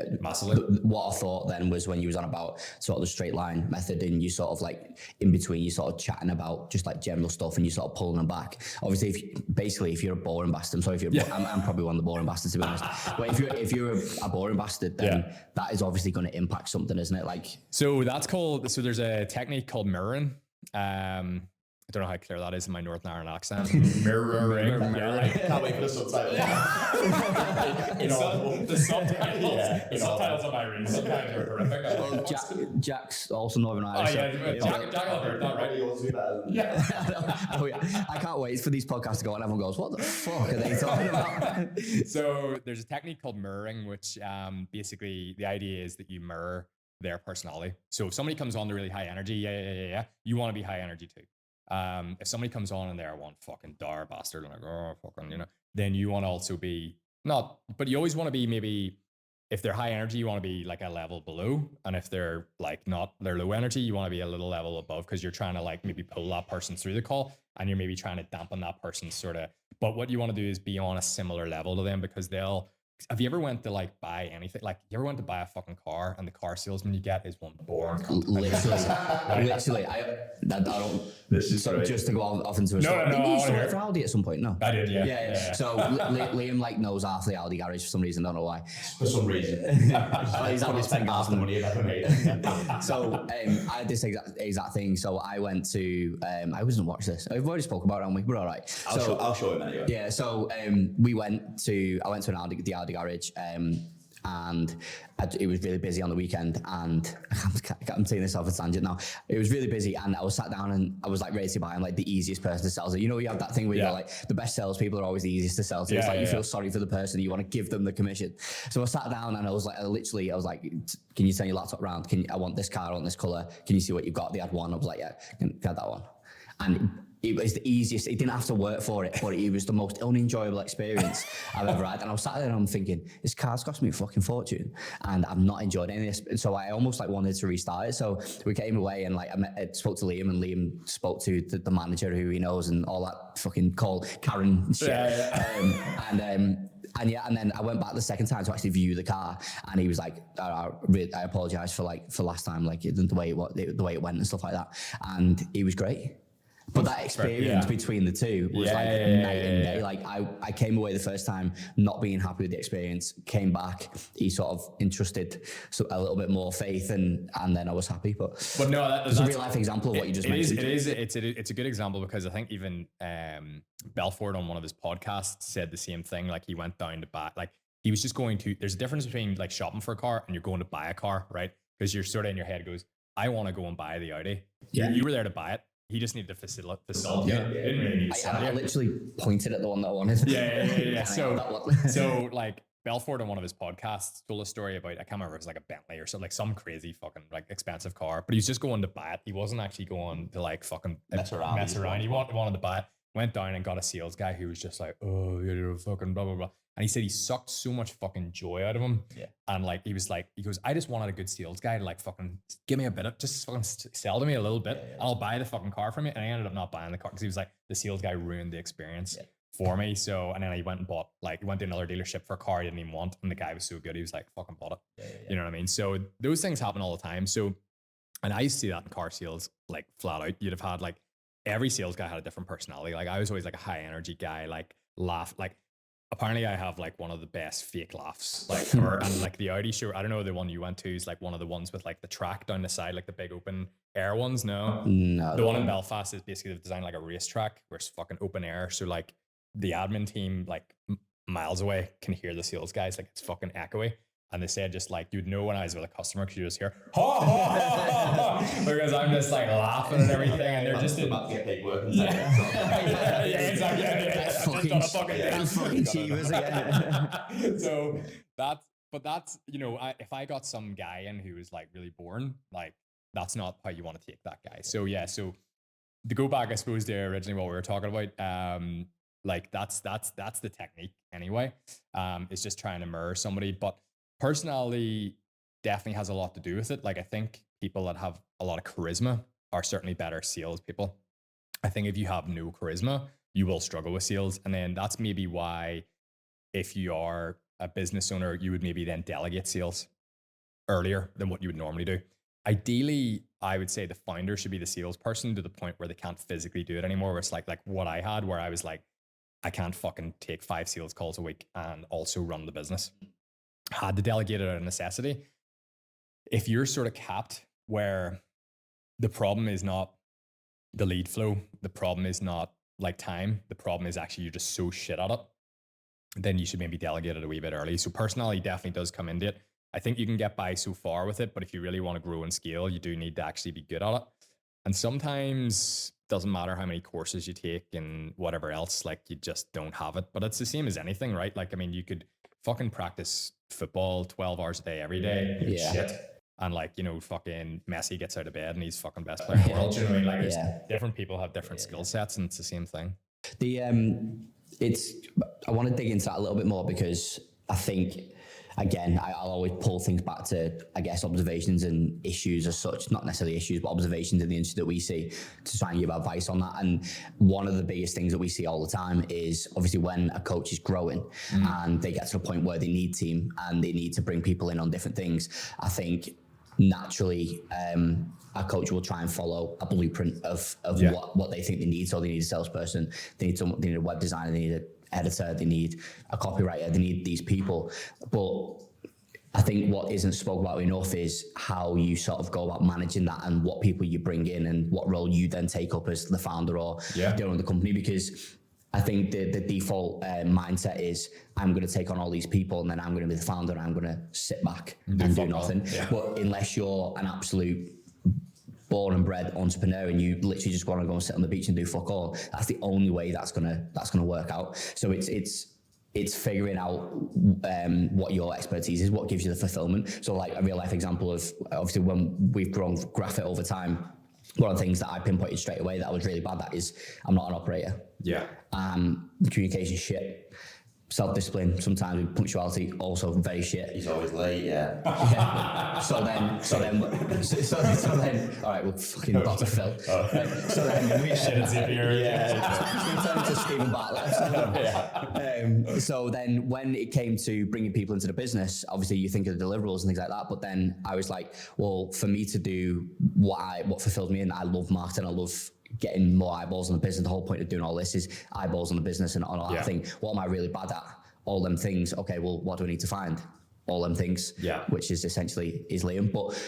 what I thought then was when you was on about sort of the straight line method, and you sort of like in between you sort of chatting about just like general stuff and you sort of pulling them back. Obviously, if you're a boring bastard, I'm sorry if you're I'm probably one of the boring bastards to be honest. But if you're a boring bastard, then that is obviously going to impact something, isn't it? Like, so there's a technique called mirroring. I don't know how clear that is in my Northern Ireland accent. Mirroring. Can't wait for the subtitles. The subtitles on my read sometimes are horrific. Jack's also Northern Irish. Oh yeah, Jack Albert, that right? Yeah. Oh yeah. I can't wait for these podcasts to go and everyone goes, what the fuck are they talking about? So there's a technique called mirroring, which basically the idea is that you mirror their personality. So if somebody comes on to really high energy, you want to be high energy too. If somebody comes on and they're one fucking dar bastard and like, oh fucking, then you want to also be but you always want to be, maybe if they're high energy, you want to be like a level below, and if they're like they're low energy, you want to be a little level above, because you're trying to like maybe pull that person through the call, and you're maybe trying to dampen that person's sort of, but what you want to do is be on a similar level to them, because have you ever went to like buy anything? Like, you ever went to buy a fucking car and the car salesman you get is one boring? Literally, I don't. Just to go off into a story. No, you started for Aldi at some point, no? I did, yeah. So Liam like knows half the Aldi garage for some reason. Don't know why. For some reason, he's probably spent half the money he'd ever made. So I had this exact thing. So I went to. I wasn't watch this. We've already spoke about it, haven't we? We're all right. I'll show him anyway. Yeah. So I went to an Aldi, the Aldi garage, and it was really busy on the weekend, and I'm saying this off a tangent now. It was really busy, and I was sat down and I was like ready to buy. I'm like the easiest person to sell to. You have that thing where you're like, the best salespeople are always the easiest to sell to. It's like you feel sorry for the person, you want to give them the commission. So I sat down and I was like, can you turn your laptop around? I want this car, I want this color. Can you see what you've got? They had one. I was like, yeah, can I have that one? And it was the easiest. It didn't have to work for it, but it was the most unenjoyable experience I've ever had. And I was sat there and I'm thinking, this car's cost me a fucking fortune, and I've not enjoyed any of this. So I almost like wanted to restart it. So we came away and like I spoke to Liam, and Liam spoke to the manager who he knows and all that fucking call Karen shit. And then I went back the second time to actually view the car, and he was like, I apologize for last time, like the way it went and stuff like that. And he was great. But that experience between the two was night and day. Like I came away the first time not being happy with the experience, came back, he sort of entrusted a little bit more faith, and then I was happy. But no, that's a real life example of what you just mentioned. It's a good example, because I think even Belfort on one of his podcasts said the same thing. Like, he went down to buy, like, he was just going to, there's a difference between like shopping for a car and you're going to buy a car, right? Because you're sort of in your head goes, I want to go and buy the Audi. Yeah. You were there to buy it. He just needed to facilitate it. I literally pointed at the one that I wanted. Yeah. So like Belfort on one of his podcasts told a story about, I can't remember, it was like a Bentley or something, like some crazy fucking like expensive car, but he was just going to buy it. He wasn't actually going to like fucking mess around. He wanted to buy it. Went down and got a sales guy who was just like, oh, you're fucking blah, blah, blah. And he said he sucked so much fucking joy out of him. Yeah. And like, he goes, I just wanted a good sales guy to like fucking give me a bit of, just fucking sell to me a little bit, and I'll buy the fucking car from you. And I ended up not buying the car because he was like, the sales guy ruined the experience for me. So, and then I went and bought, like, went to another dealership for a car I didn't even want. And the guy was so good. He was like, fucking bought it. You know what I mean? So those things happen all the time. So, and I used to see that in car sales, like flat out. You'd have had like, every sales guy had a different personality. Like I was always like a high energy guy, like laugh, like apparently I have like one of the best fake laughs, like, and like the Audi show, I don't know, the one you went to is like one of the ones with like the track down the side, like the big open air ones. No, the one in Belfast is basically they've designed like a racetrack where it's fucking open air. So like the admin team, like miles away, can hear the sales guys, like it's fucking echoey. And they said just like, you'd know when I was with a customer because you just hear, ha, ha, ha, ha, because I'm just like laughing and everything. And they're just about to get paid work. Yeah, exactly. That's fucking Cheevers again. So that's, you know, if I got some guy in who was like really boring, like that's not how you want to take that guy. So yeah, so to go back, I suppose, there originally what we were talking about, like that's the technique anyway. It's just trying to mirror somebody, but personality definitely has a lot to do with it. Like I think people that have a lot of charisma are certainly better salespeople. I think if you have no charisma, you will struggle with sales. And then that's maybe why if you are a business owner, you would maybe then delegate sales earlier than what you would normally do. Ideally, I would say the founder should be the salesperson to the point where they can't physically do it anymore. Where it's like what I had, where I was like, I can't fucking take 5 sales calls a week and also run the business. Had to delegate it out of necessity. If you're sort of capped where the problem is not the lead flow, the problem is not like time, the problem is actually you're just so shit at it, then you should maybe delegate it a wee bit early. So personality definitely does come into it. I think you can get by so far with it, but if you really want to grow and scale, you do need to actually be good at it. And sometimes doesn't matter how many courses you take and whatever else, like you just don't have it. But it's the same as anything, right? Like, I mean, you could fucking practice football 12 hours a day every day. Shit. And like, you know, fucking Messi gets out of bed and he's fucking best player in the world. You know what I mean? Like different people have different skill sets and it's the same thing. I want to dig into that a little bit more because I think, again, I'll always pull things back to, I guess, observations and issues as such, not necessarily issues, but observations in the industry that we see to try and give advice on that. And one of the biggest things that we see all the time is obviously when a coach is growing and they get to a point where they need team and they need to bring people in on different things. I think naturally, a coach will try and follow a blueprint of what they think they need. So they need a salesperson, they need a web designer, they need an editor, they need a copywriter, they need these people. But I think what isn't spoken about enough is how you sort of go about managing that and what people you bring in and what role you then take up as the founder or the owner of the company. Because I think the default mindset is I'm going to take on all these people and then I'm going to be the founder and I'm going to sit back and do nothing. But unless you're an absolute born and bred entrepreneur and you literally just want to go and sit on the beach and do fuck all, that's the only way that's gonna work out. So it's figuring out what your expertise is, what gives you the fulfillment. So like a real life example of obviously when we've grown Graphfit over time, one of the things that I pinpointed straight away that I was really bad at is I'm not an operator. The communication shit. Self-discipline, sometimes punctuality, also very shit. He's always late, So then, all right, we're fucking about to fill. Right. So then, we shit at we turned to Stephen Bartlett. So then, when it came to bringing people into the business, obviously you think of the deliverables and things like that. But then I was like, well, for me to do what fulfills me, and I love marketing, I love getting more eyeballs on the business. The whole point of doing all this is eyeballs on the business and on all that thing. What am I really bad at? All them things. Okay, well, what do I need to find? All them things, which is essentially is Liam. But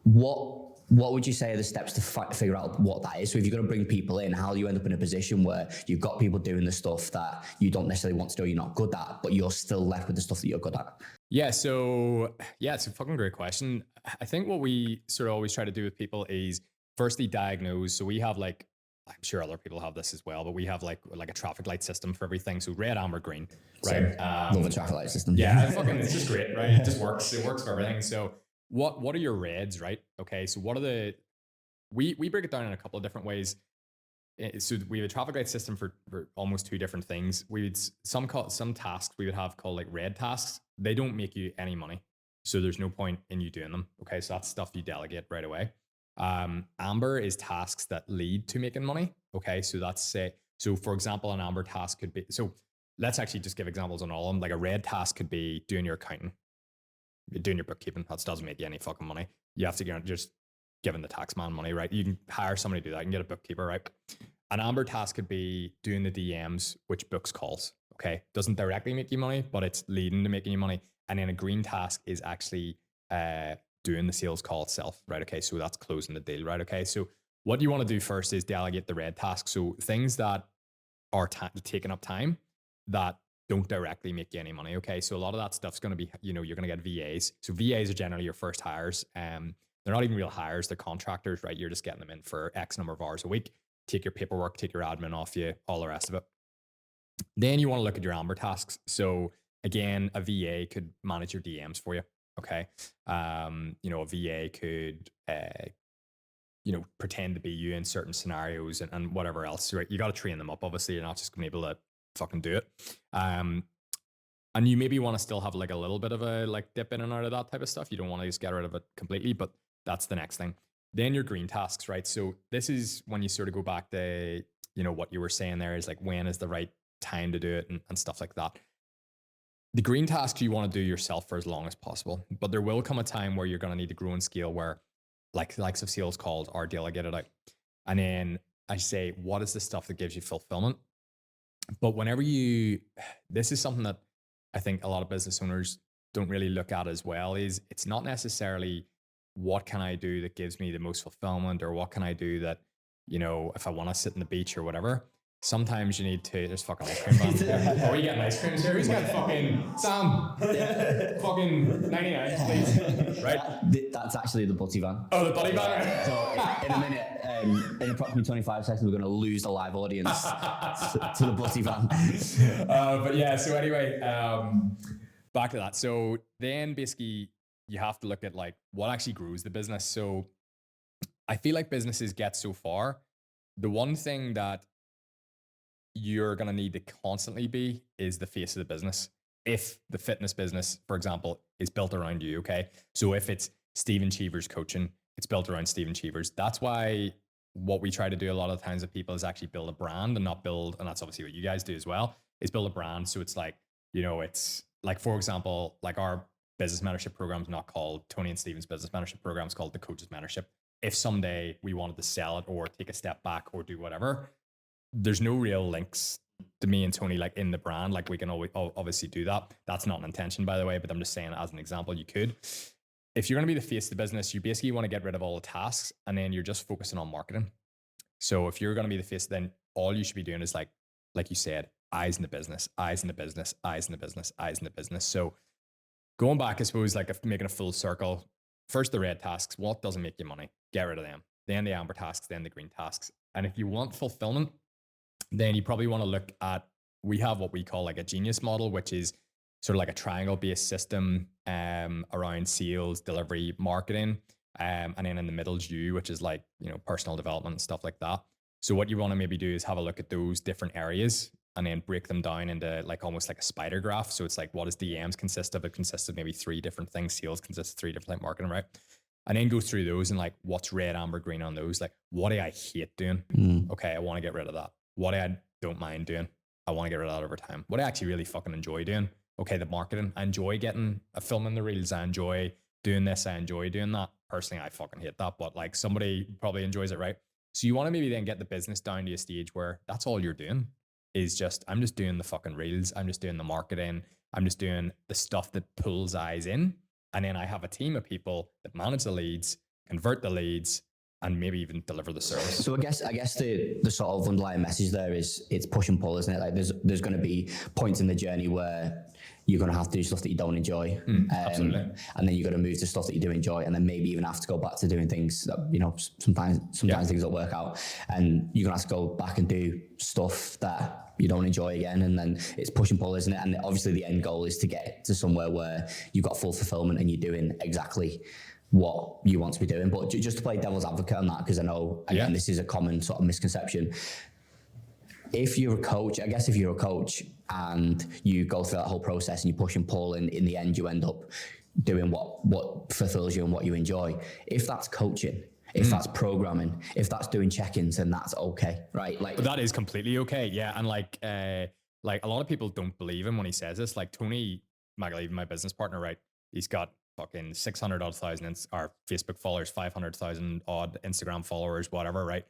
what would you say are the steps to figure out what that is? So if you're going to bring people in, how do you end up in a position where you've got people doing the stuff that you don't necessarily want to do, or you're not good at, but you're still left with the stuff that you're good at? So it's a fucking great question. I think what we sort of always try to do with people is firstly diagnose. So we have like, I'm sure other people have this as well, but we have like a traffic light system for everything. So red, amber, green, right? Love a traffic light system. It's just great, right? It just works. It works for everything. So what are your reds, right? Okay, so what are we break it down in a couple of different ways. so we have a traffic light system for almost two different things. We would some tasks we would have called like red tasks. They don't make you any money, so there's no point in you doing them. Okay, so that's stuff you delegate right away. Amber is tasks that lead to making money. Okay, so so for example, an amber task could be, so let's actually just give examples on all of them. Like a red task could be doing your accounting, doing your bookkeeping. That doesn't make you any fucking money. You have to just giving the tax man money, right? You can hire somebody to do that. You can get a bookkeeper, right? An amber task could be doing the DMs, which books calls. Okay, doesn't directly make you money, but it's leading to making you money. And then a green task is actually doing the sales call itself, right? Okay, so that's closing the deal, right? Okay, so what you want to do first is delegate the red tasks. So things that are taking up time that don't directly make you any money. Okay, so a lot of that stuff's going to be, you're going to get VAs. So VAs are generally your first hires. They're not even real hires; they're contractors, right? You're just getting them in for X number of hours a week. Take your paperwork, take your admin off you, all the rest of it. Then you want to look at your amber tasks. So again, a VA could manage your DMs for you. Okay, a VA could pretend to be you in certain scenarios and whatever else, right? You got to train them up. Obviously, you're not just going to be able to fucking do it. And you maybe want to still have like a little bit of a like dip in and out of that type of stuff. You don't want to just get rid of it completely, but that's the next thing. Then your green tasks, right? So this is when you sort of go back to, what you were saying there is like, when is the right time to do it and stuff like that. The green tasks you want to do yourself for as long as possible, but there will come a time where you're going to need to grow and scale where like the likes of sales calls are delegated out. And then I say, what is the stuff that gives you fulfillment? But this is something that I think a lot of business owners don't really look at as well, is it's not necessarily what can I do that gives me the most fulfillment, or what can I do that, if I want to sit on the beach or whatever. Sometimes you need to, there's fucking ice cream van. Are we getting ice cream here? Who's got fucking Sam? Fucking 99, please. Right? That's actually the Butty van. Oh, the Butty van. So in a minute, in approximately 25 seconds, we're going to lose the live audience to the Butty van. But yeah, so anyway, back to that. So then basically you have to look at like what actually grows the business. So I feel like businesses get so far. The one thing that you're going to need to constantly be is the face of the business. If the fitness business, for example, is built around you, okay? So if it's Stephen Cheevers coaching, it's built around Stephen Cheevers. That's why what we try to do a lot of times with people is actually build a brand and not build, and that's obviously what you guys do as well, is build a brand. So it's like, it's like, for example, like our business mentorship program is not called Tony and Stephen's business mentorship program, it's called the Coach's Mentorship. If someday we wanted to sell it or take a step back or do whatever, there's no real links to me and Tony like in the brand. Like we can always obviously do that. That's not an intention, by the way, but I'm just saying as an example, you could. If you're going to be the face of the business, you basically want to get rid of all the tasks and then you're just focusing on marketing. So if you're going to be the face, then all you should be doing is like you said, eyes in the business, eyes in the business, eyes in the business, eyes in the business. So going back, I suppose, like making a full circle, first the red tasks, what doesn't make you money? Get rid of them. Then the amber tasks, then the green tasks. And if you want fulfillment, then you probably want to look at, we have what we call like a genius model, which is sort of like a triangle based system around sales, delivery, marketing. And then in the middle is you, which is like, personal development and stuff like that. So what you want to maybe do is have a look at those different areas and then break them down into like almost like a spider graph. So it's like, what does DMs consist of? It consists of maybe 3 different things. Sales consists of 3 different like marketing, right? And then go through those and like, what's red, amber, green on those? Like, what do I hate doing? Okay, I want to get rid of that. What I don't mind doing, I want to get rid of that over time. What I actually really fucking enjoy doing, okay, the marketing. I enjoy filming the reels. I enjoy doing this. I enjoy doing that. Personally, I fucking hate that, but like somebody probably enjoys it, right? So you want to maybe then get the business down to a stage where that's all you're doing is I'm just doing the fucking reels. I'm just doing the marketing. I'm just doing the stuff that pulls eyes in. And then I have a team of people that manage the leads, convert the leads, and maybe even deliver the service. So I guess the sort of underlying message there is it's push and pull, isn't it? Like there's going to be points in the journey where you're going to have to do stuff that you don't enjoy, absolutely, and then you got to move to stuff that you do enjoy, and then maybe even have to go back to doing things that sometimes things don't work out, and you're going to have to go back and do stuff that you don't enjoy again, and then it's push and pull, isn't it? And obviously the end goal is to get to somewhere where you've got full fulfillment and you're doing exactly what you want to be doing. But just to play devil's advocate on that, because I know, again, this is a common sort of misconception. If you're a coach, I guess if you're a coach and you go through that whole process and you push and pull, and in the end you end up doing what fulfills you and what you enjoy, if that's coaching, if that's programming, if that's doing check-ins, then that's okay, right? Like, but that is completely okay, yeah. And like a lot of people don't believe him when he says this. Like Tony McAleven, my business partner, right? He's got fucking 600 odd thousand our Facebook followers, 500,000 odd Instagram followers, whatever, right?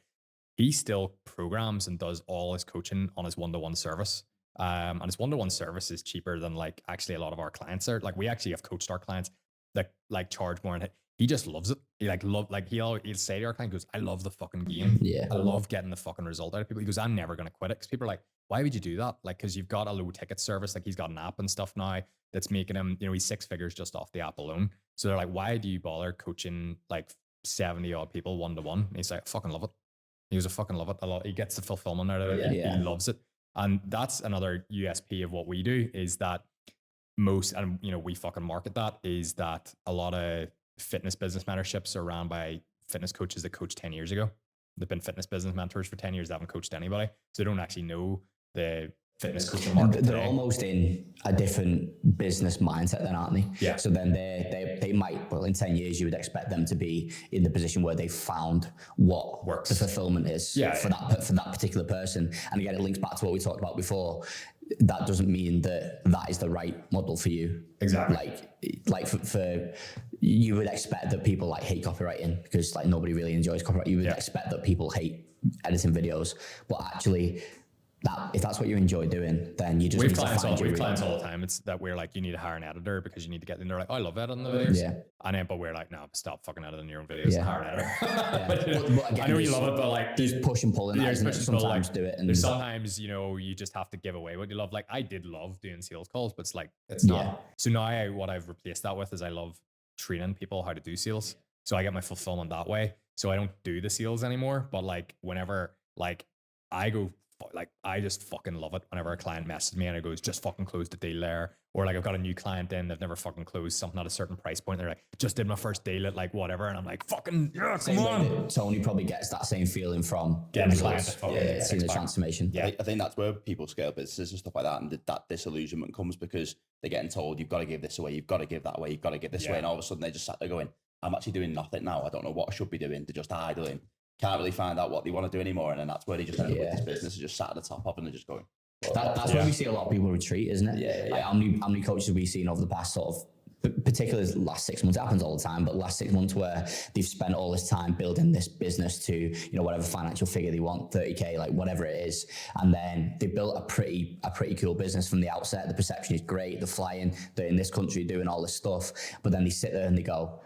He still programs and does all his coaching on his one-to-one service. And his one-to-one service is cheaper than like actually a lot of our clients are. Like we actually have coached our clients that like charge more, and he just loves it. He he'll say to our client, he goes, I love the fucking game. Yeah. I love getting the fucking result out of people. He goes, I'm never going to quit it. Because people are like, why would you do that? Like, because you've got a low ticket service. Like he's got an app and stuff now that's making him, you know, he's 6 figures just off the app alone. So they're like, why do you bother coaching like 70 odd people one-to-one? And he's like, I fucking love it. He goes, I fucking love it. He gets the fulfillment out of it. He loves it. And that's another USP of what we do, is that most, and you know, we fucking market that, is that a lot of fitness business mentorships are run by fitness coaches that coached 10 years ago. They've been fitness business mentors for 10 years. They haven't coached anybody. So they don't actually know the fitness coaching market. They're almost in a different business mindset then, aren't they? Yeah. So then they might, well, in 10 years, you would expect them to be in the position where they found what works, the fulfillment is for that particular person. And again, it links back to what we talked about before. That doesn't mean that is the right model for you. Exactly. Like for you would expect that people like hate copywriting, because like nobody really enjoys copyright. You would expect that people hate editing videos, but actually, if that's what you enjoy doing, then you just we have clients all the time. It's that we're like, you need to hire an editor because you need to get in. They're like, oh, I love editing the videos. Yeah. And then, but we're like, no, stop fucking editing your own videos and hire an editor. But again, I know you love it, but like, there's push and pull in that, isn't it? Sometimes do it. And there's sometimes, you know, you just have to give away what you love. Like I did love doing sales calls, but it's like, it's not. Yeah. So now what I've replaced that with is I love training people how to do sales. So I get my fulfillment that way. So I don't do the sales anymore. But like whenever like I go, like I just fucking love it whenever a client messages me and it goes, just fucking close the deal there. Or like I've got a new client in, they've never fucking closed something at a certain price point. They're like, just did my first deal at like whatever. And I'm like, fucking yeah, come on. Tony probably gets that same feeling from getting the client seeing the transformation. Yeah. I think that's where people scale businesses and stuff like that. And that disillusionment comes because they're getting told, you've got to give this away, you've got to give that away, you've got to give this away. And all of a sudden they just sat there going, I'm actually doing nothing now. I don't know what I should be doing. They're just idling. Can't really find out what they want to do anymore, and then that's where they just end up with this business, just sat at the top of, and they're just going. That's where we see a lot of people retreat, isn't it? Yeah. Like how many coaches have we seen over the past sort of, particularly the last 6 months? It happens all the time, but the last 6 months where they've spent all this time building this business to, you know, whatever financial figure they want, 30K, like whatever it is, and then they built a pretty cool business from the outset. The perception is great. They're flying. They're in this country doing all this stuff, but then they sit there and they go,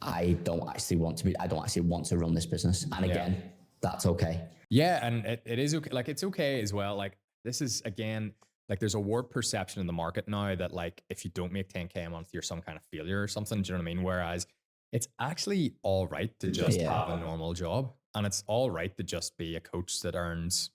I don't actually want to run this business. And again, that's okay. Yeah. And it is okay. Like, it's okay as well. Like, this is, again, like there's a warped perception in the market now that like, if you don't make 10K a month, you're some kind of failure or something. Do you know what I mean? Whereas it's actually all right to just have a normal job. And it's all right to just be a coach that earns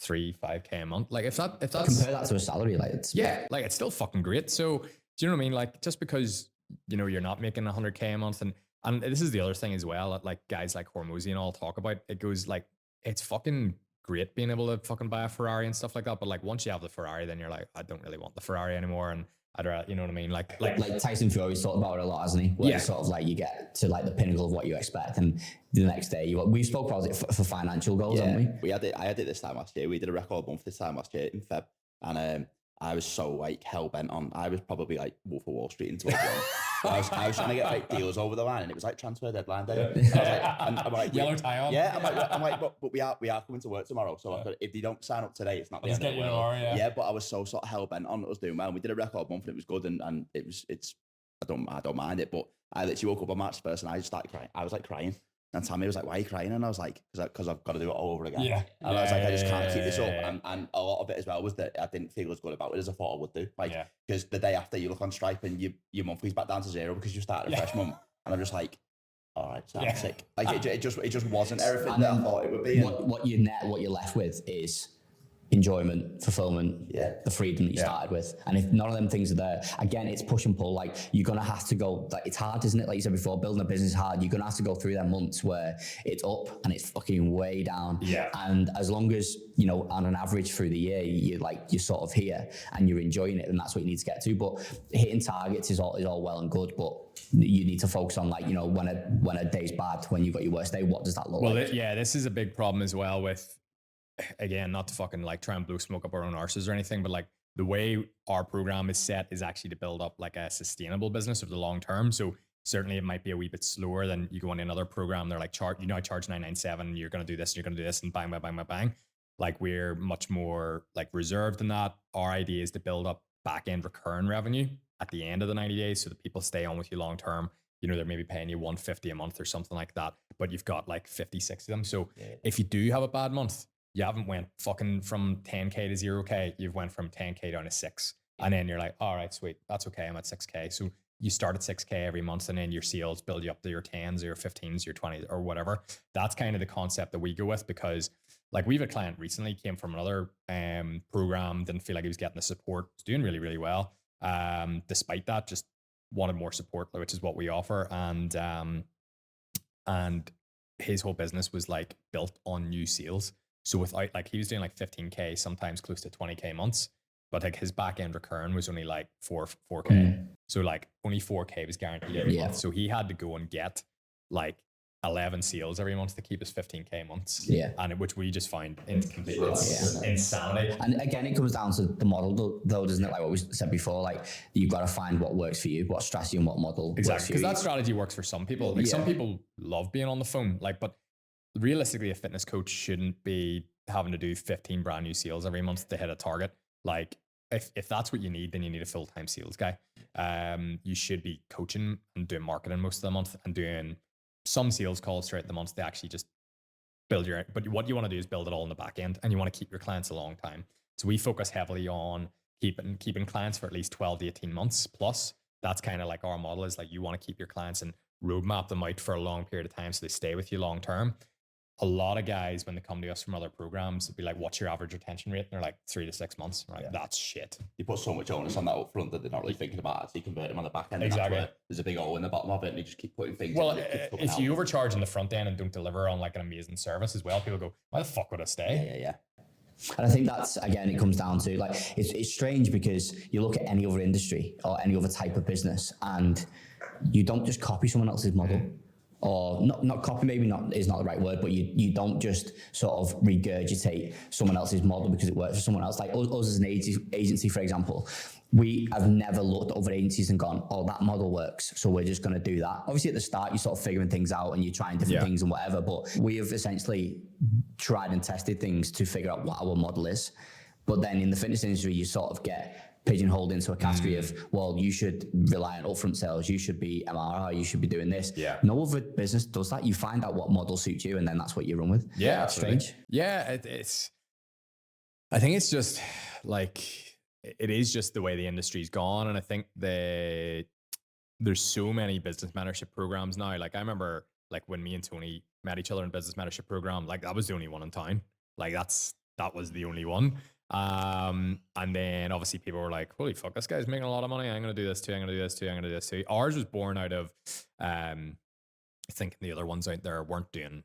3-5K a month. Like if that's compare that to a salary, like it's like it's still fucking great. So do you know what I mean? Like just because, you know, you're not making 100K a month, and this is the other thing as well, that like guys like Hormozy and all talk about, it goes like, it's fucking great being able to fucking buy a Ferrari and stuff like that. But like once you have the Ferrari, then you're like, I don't really want the Ferrari anymore. And I'd rather, you know what I mean? Like Tyson Fury's talked about it a lot, hasn't he? Where it's sort of like you get to like the pinnacle of what you expect, and the next day we spoke about it for financial goals, haven't we? I had it this time last year. We did a record month this time last year in Feb, and I was so like hell bent on. I was probably like Wolf of Wall Street into it. I was trying to get like deals over the line, and it was like transfer deadline day. I'm like, yellow tie on. Yeah, I'm like, but we are coming to work tomorrow. So if they don't sign up today, it's not the end of the world. Yeah, but I was so sort of hell bent on us doing well. And we did a record month, and it was good, and it's I don't mind it. But I literally woke up on March 1st, and I just started crying. I was like crying. And Tammy was like, why are you crying? And I was like, because I've got to do it all over again. Yeah. And I was like, I just can't keep this up. And a lot of it as well was that I didn't feel as good about it as I thought I would do. Like, because the day after you look on Stripe and your monthly's back down to zero because you started a fresh month. And I'm just like, all right, so I'm sick. Like it just wasn't everything that I thought it would be. What you're left with is enjoyment, fulfillment, the freedom that you started with. And if none of them things are there, again, it's push and pull. Like, you're going to have to go, like, it's hard, isn't it? Like you said before, building a business is hard. You're going to have to go through them months where it's up and it's fucking way down. And as long as, you know, on an average through the year, you're sort of here and you're enjoying it, and that's what you need to get to. But hitting targets is all well and good, but you need to focus on, like, you know, when a day's bad, when you've got your worst day, what does that look like? Well, this is a big problem as well with, again, not to fucking like try and blow smoke up our own arses or anything, but like the way our program is set is actually to build up like a sustainable business over the long term. So certainly it might be a wee bit slower than you go on another program. They're like, I charge 997, you're going to do this, and you're going to do this, and bang, bang, bang, bang, bang. Like, we're much more like reserved than that. Our idea is to build up back end recurring revenue at the end of the 90 days so that people stay on with you long term. You know, they're maybe paying you $150 a month or something like that, but you've got like 56 of them. So if you do have a bad month, you haven't went fucking from 10K to 0K. You've went from 10K down to 6. And then you're like, all right, sweet. That's okay. I'm at 6K. So you start at 6K every month, and then your sales build you up to your 10s, your 15s, your 20s, or whatever. That's kind of the concept that we go with, because like, we have a client recently came from another program, didn't feel like he was getting the support, was doing really, really well. Despite that, just wanted more support, which is what we offer. And his whole business was like built on new sales. So without, like, he was doing like 15K, sometimes close to 20K months, but like his back end recurring was only like 4K. So like only 4K was guaranteed every month. So he had to go and get like 11 sales every month to keep his 15K months. And which we just find completely insanity. And again, it comes down to the model though, doesn't it? Like what we said before, like, you've got to find what works for you, what strategy and what model. Exactly. Because that strategy works for some people. Like, some people love being on the phone, like, but realistically, a fitness coach shouldn't be having to do 15 brand new sales every month to hit a target. Like, if that's what you need, then you need a full-time sales guy. You should be coaching and doing marketing most of the month and doing some sales calls throughout the month to actually just build your, but what you want to do is build it all in the back end, and you want to keep your clients a long time. So we focus heavily on keeping clients for at least 12 to 18 months plus. That's kind of like our model, is like, you want to keep your clients and roadmap them out for a long period of time so they stay with you long term. A lot of guys, when they come to us from other programs, would be like, what's your average retention rate? And they're like 3 to 6 months. Right? That's shit. You put so much onus on that up front that they're not really thinking about it. So you convert them on the back end. Exactly. There's a big hole in the bottom of it, and you just keep putting things well, in. If you overcharge in the front end and don't deliver on like an amazing service as well, people go, why the fuck would I stay? Yeah. And I think that's, again, it comes down to, like, it's strange because you look at any other industry or any other type of business, and you don't just copy someone else's model. Or not copy, maybe not is not the right word, but you don't just sort of regurgitate someone else's model because it works for someone else. Like us as an agency, for example, we have never looked at other agencies and gone, oh, that model works, so we're just going to do that. Obviously, at the start, you're sort of figuring things out and you're trying different things and whatever, but we have essentially tried and tested things to figure out what our model is. But then in the fitness industry, you sort of get pigeonholed into a category of, well, you should rely on upfront sales, you should be MRR, you should be doing this. No other business does that. You find out what model suits you, and then that's what you run with. It's strange. I think it's just like, it is just the way the industry's gone. And I think there's so many business mentorship programs now. Like, I remember like when me and Tony met each other in business mentorship program, like that was the only one in town. Like that was the only one. And then obviously people were like, holy fuck, this guy's making a lot of money. I'm going to do this too. I'm going to do this too. I'm going to do this too. Ours was born out of, I think the other ones out there weren't doing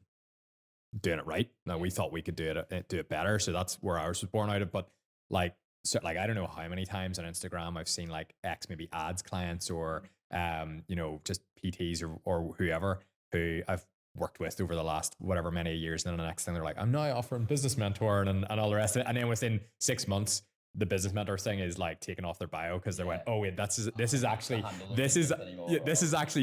it right. Now we thought we could do it better. So that's where ours was born out of. But like I don't know how many times on Instagram I've seen like maybe ads clients or, just PTs or whoever who I've worked with over the last whatever many years, and then the next thing they're like, I'm now offering business mentoring and all the rest of it, and then within 6 months the business mentor thing is like taken off their bio because they went, oh wait, this is actually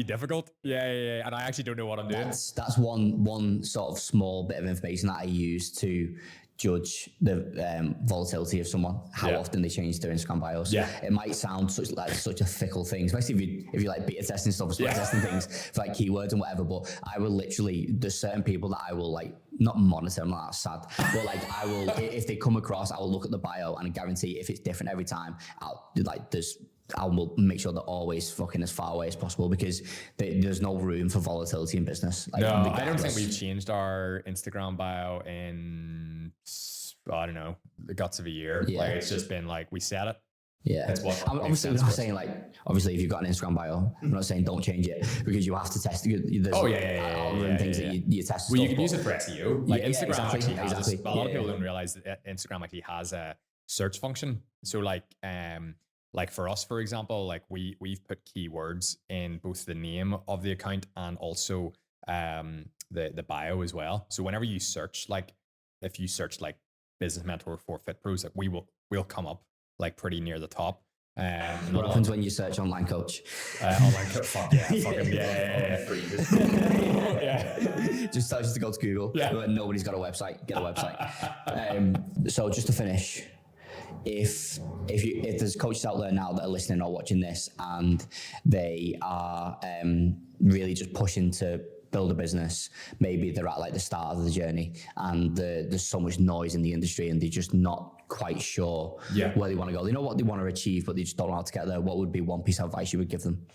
difficult. And I actually don't know what I'm doing. That's one sort of small bit of information that I use to judge the volatility of someone, how often they change their Instagram bios. It might sound such a fickle thing, especially if you like beta testing stuff, or testing things for like keywords and whatever. But I will literally, there's certain people that I will like not monitor. I'm not that sad, but like I will, if they come across, I will look at the bio and I guarantee if it's different every time, I will make sure they're always fucking as far away as possible, because there's no room for volatility in business. Like, no, I don't think we've changed our Instagram bio in I don't know, the guts of a year. Yeah. Like it's just been like, we said it. Yeah, It's what I'm makes obviously sense not for us. saying like, obviously if you've got an Instagram bio, I'm not saying don't change it because you have to test it. There's algorithm things that you test. Well, you stuff, can use it for SEO. Like Instagram exactly, actually has, exactly. a lot of people don't realize that Instagram actually has a search function. So like for us, for example, like we've put keywords in both the name of the account and also the bio as well. So whenever you search, like if you search like business mentor for Fit Pros, like we'll come up like pretty near the top. What happens when you search online coach? Online coach, fuck yeah, fucking yeah. Just tells you to go to Google. Yeah. But nobody's got a website. Get a website. So just to finish, if there's coaches out there now that are listening or watching this and they are really just pushing to build a business, maybe they're at like the start of the journey and there's so much noise in the industry and they're just not quite sure where they want to go. They know what they want to achieve, but they just don't know how to get there. What would be one piece of advice you would give them?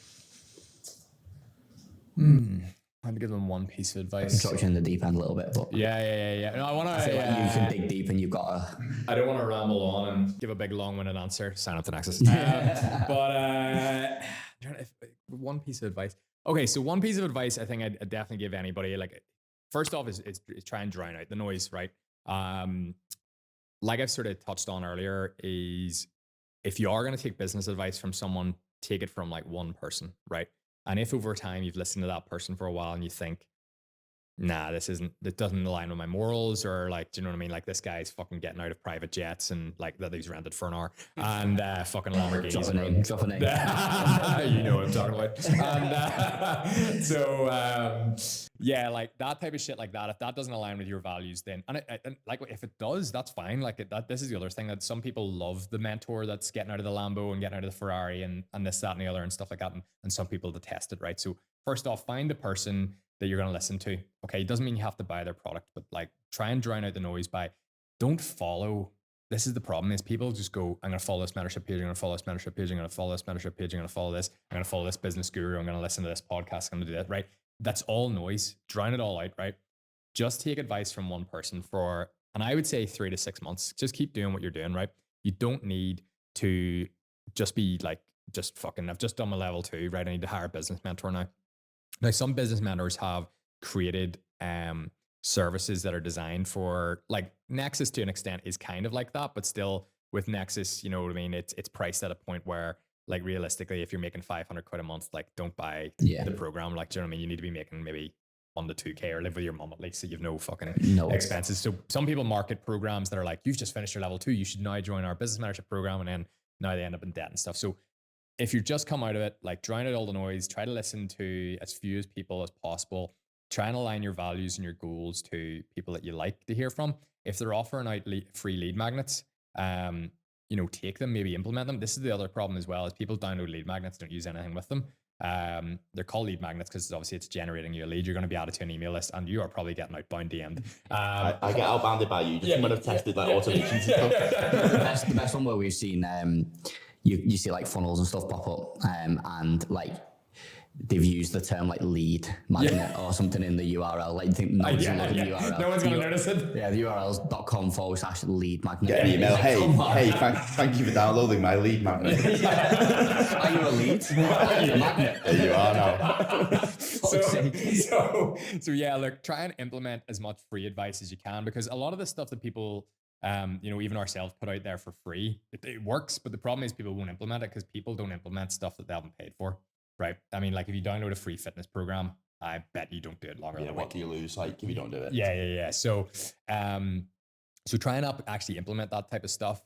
I'd give them one piece of advice. I can drop you in the deep end a little bit, but yeah. No, I feel like you can dig deep and you've got to. I don't want to ramble on and give a big long-winded answer. Sign up to Nexus. One piece of advice. Okay, so one piece of advice I think I'd definitely give anybody, like, first off is try and drown out the noise, right? Like I've sort of touched on earlier, is if you are going to take business advice from someone, take it from like one person, right? And if over time you've listened to that person for a while and you think, nah, this doesn't align with my morals, or like, do you know what I mean? Like this guy's fucking getting out of private jets and like that he's rented for an hour and fucking Lamborghinis. Drop a name. You know what I'm talking about. And yeah, like that type of shit like that, if that doesn't align with your values, then, and like if it does, that's fine. Like this is the other thing, that some people love the mentor that's getting out of the Lambo and getting out of the Ferrari and this, that, and the other and stuff like that. And some people detest it, right? So first off, find the person that you're going to listen to. Okay, it doesn't mean you have to buy their product, but like try and drown out the noise by, don't follow. This is the problem, is people just go, I'm going to follow this mentorship page, I'm going to follow this mentorship page, I'm going to follow this mentorship page, I'm going to follow this, I'm going to follow this business guru, I'm going to listen to this podcast, I'm going to do that, right? That's all noise. Drown it all out, right? Just take advice from one person for, and I would say 3 to 6 months. Just keep doing what you're doing, right? You don't need to just be like, just fucking, I've just done my level 2, right? I need to hire a business mentor now. Now, some business mentors have created services that are designed for, like Nexus to an extent is kind of like that, but still with Nexus, you know what I mean? It's priced at a point where, like, realistically, if you're making 500 quid a month, like, don't buy the program. Like, do you know what I mean? You need to be making maybe 1 to 2K or live with your mom at least, so you've no fucking expenses. So some people market programs that are like, you've just finished your level 2, you should now join our business mentorship program, and then now they end up in debt and stuff. So if you just come out of it, like, drown out all the noise, try to listen to as few as people as possible, try and align your values and your goals to people that you like to hear from. If they're offering out free lead magnets, you know, take them, maybe implement them. This is the other problem as well, is people download lead magnets, don't use anything with them. They're called lead magnets because obviously it's generating you a lead. You're going to be added to an email list and you are probably getting outbound DM'd. I get outbounded by you. Just might have tested like automations and stuff. The best one where we've seen you see like funnels and stuff pop up and like they've used the term like lead magnet or something in the URL. Like, you think no one's gonna look at the URL. No one's going to notice it. Yeah, the URL.com/lead magnet. Get an email. Hey, thank you for downloading my lead magnet. Are you a lead? Are you a magnet? There you are now. So yeah, look, try and implement as much free advice as you can, because a lot of the stuff that people, you know, even ourselves put out there for free, it works, but the problem is people won't implement it because people don't implement stuff that they haven't paid for. Right. I mean, like, if you download a free fitness program, I bet you don't do it longer than a week. What do you lose, like, if you don't do it? Yeah. So try and actually implement that type of stuff.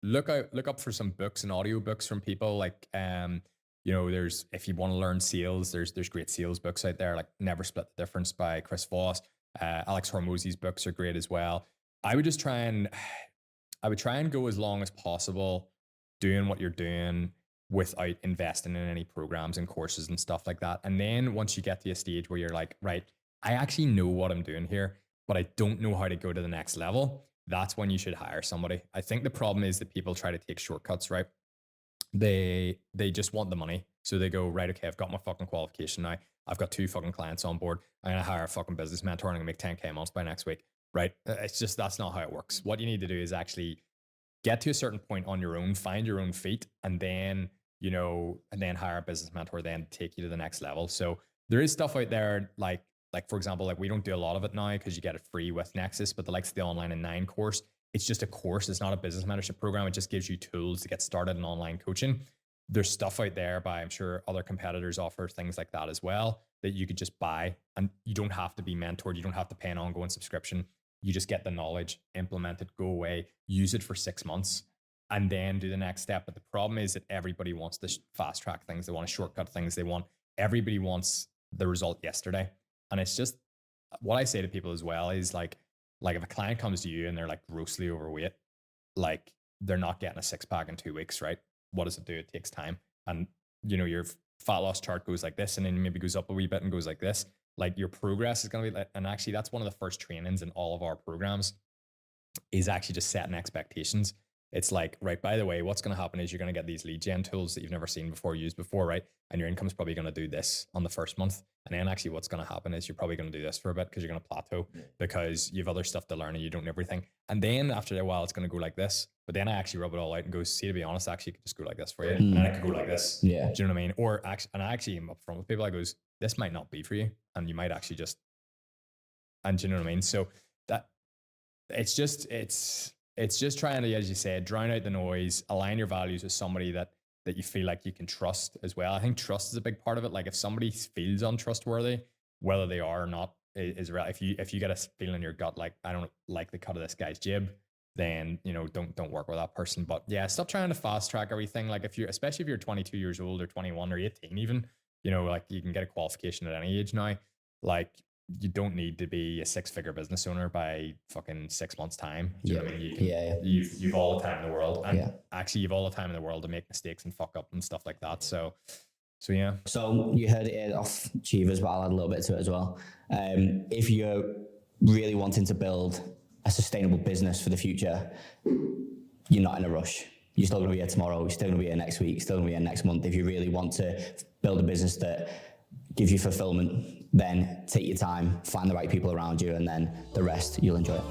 Look up for some books and audiobooks from people like, you know, if you want to learn sales, there's great sales books out there, like Never Split the Difference by Chris Voss. Alex Hormozy's books are great as well. I would try and go as long as possible doing what you're doing without investing in any programs and courses and stuff like that. And then once you get to a stage where you're like, right, I actually know what I'm doing here, but I don't know how to go to the next level, that's when you should hire somebody. I think the problem is that people try to take shortcuts, right? They just want the money. So they go, right, okay, I've got my fucking qualification now. I've got 2 fucking clients on board. I'm going to hire a fucking business mentor and I'm going to make 10K a month by next week. right? It's just, that's not how it works. What you need to do is actually get to a certain point on your own, find your own feet, and then, and then hire a business mentor, then take you to the next level. So there is stuff out there, like for example, like we don't do a lot of it now because you get it free with Nexus, but the likes of the Online in 9 course, it's just a course. It's not a business mentorship program. It just gives you tools to get started in online coaching. There's stuff out there by, I'm sure other competitors offer things like that as well, that you could just buy, and you don't have to be mentored. You don't have to pay an ongoing subscription. You just get the knowledge, implement it, go away, use it for 6 months, and then do the next step. But the problem is that everybody wants to fast track things. They want to shortcut things. Everybody wants the result yesterday. And it's just, what I say to people as well is like if a client comes to you and they're like grossly overweight, like they're not getting a 6-pack in 2 weeks, right? What does it do? It takes time. And your fat loss chart goes like this, and then maybe goes up a wee bit and goes like this. Like your progress is going to be like, and actually that's one of the first trainings in all of our programs, is actually just setting expectations. It's like, right, by the way, what's going to happen is you're going to get these lead gen tools that you've never seen before, used before, right? And your income's probably going to do this on the first month. And then actually what's going to happen is you're probably going to do this for a bit because you're going to plateau because you have other stuff to learn and you don't know everything. And then after a while, it's going to go like this. But then I actually rub it all out and go, see, to be honest, actually, it could just go like this for you. And then it could go like this. Yeah. Do you know what I mean? Or actually, and I actually am upfront with people. I goes, this might not be for you. And you might actually just, and do you know what I mean? So that it's just trying to, as you said, drown out the noise, align your values with somebody that you feel like you can trust as well. I think trust is a big part of it. Like if somebody feels untrustworthy, whether they are or not, is real. If you get a feeling in your gut, like, I don't like the cut of this guy's jib, then, don't work with that person. But yeah, stop trying to fast track everything. Like especially if you're 22 years old or 21 or 18 even, like you can get a qualification at any age now. Like you don't need to be a 6-figure business owner by fucking 6 months time. Do you know what I mean? You've all the time in the world, and actually you've all the time in the world to make mistakes and fuck up and stuff like that. So yeah. So you heard it off Cheevers, but I'll add a little bit to it as well. If you're really wanting to build a sustainable business for the future, you're not in a rush. You're still going to be here tomorrow. You're still going to be here next week. Still going to be here next month. If you really want to build a business that gives you fulfillment, then take your time, find the right people around you, and then the rest, you'll enjoy it.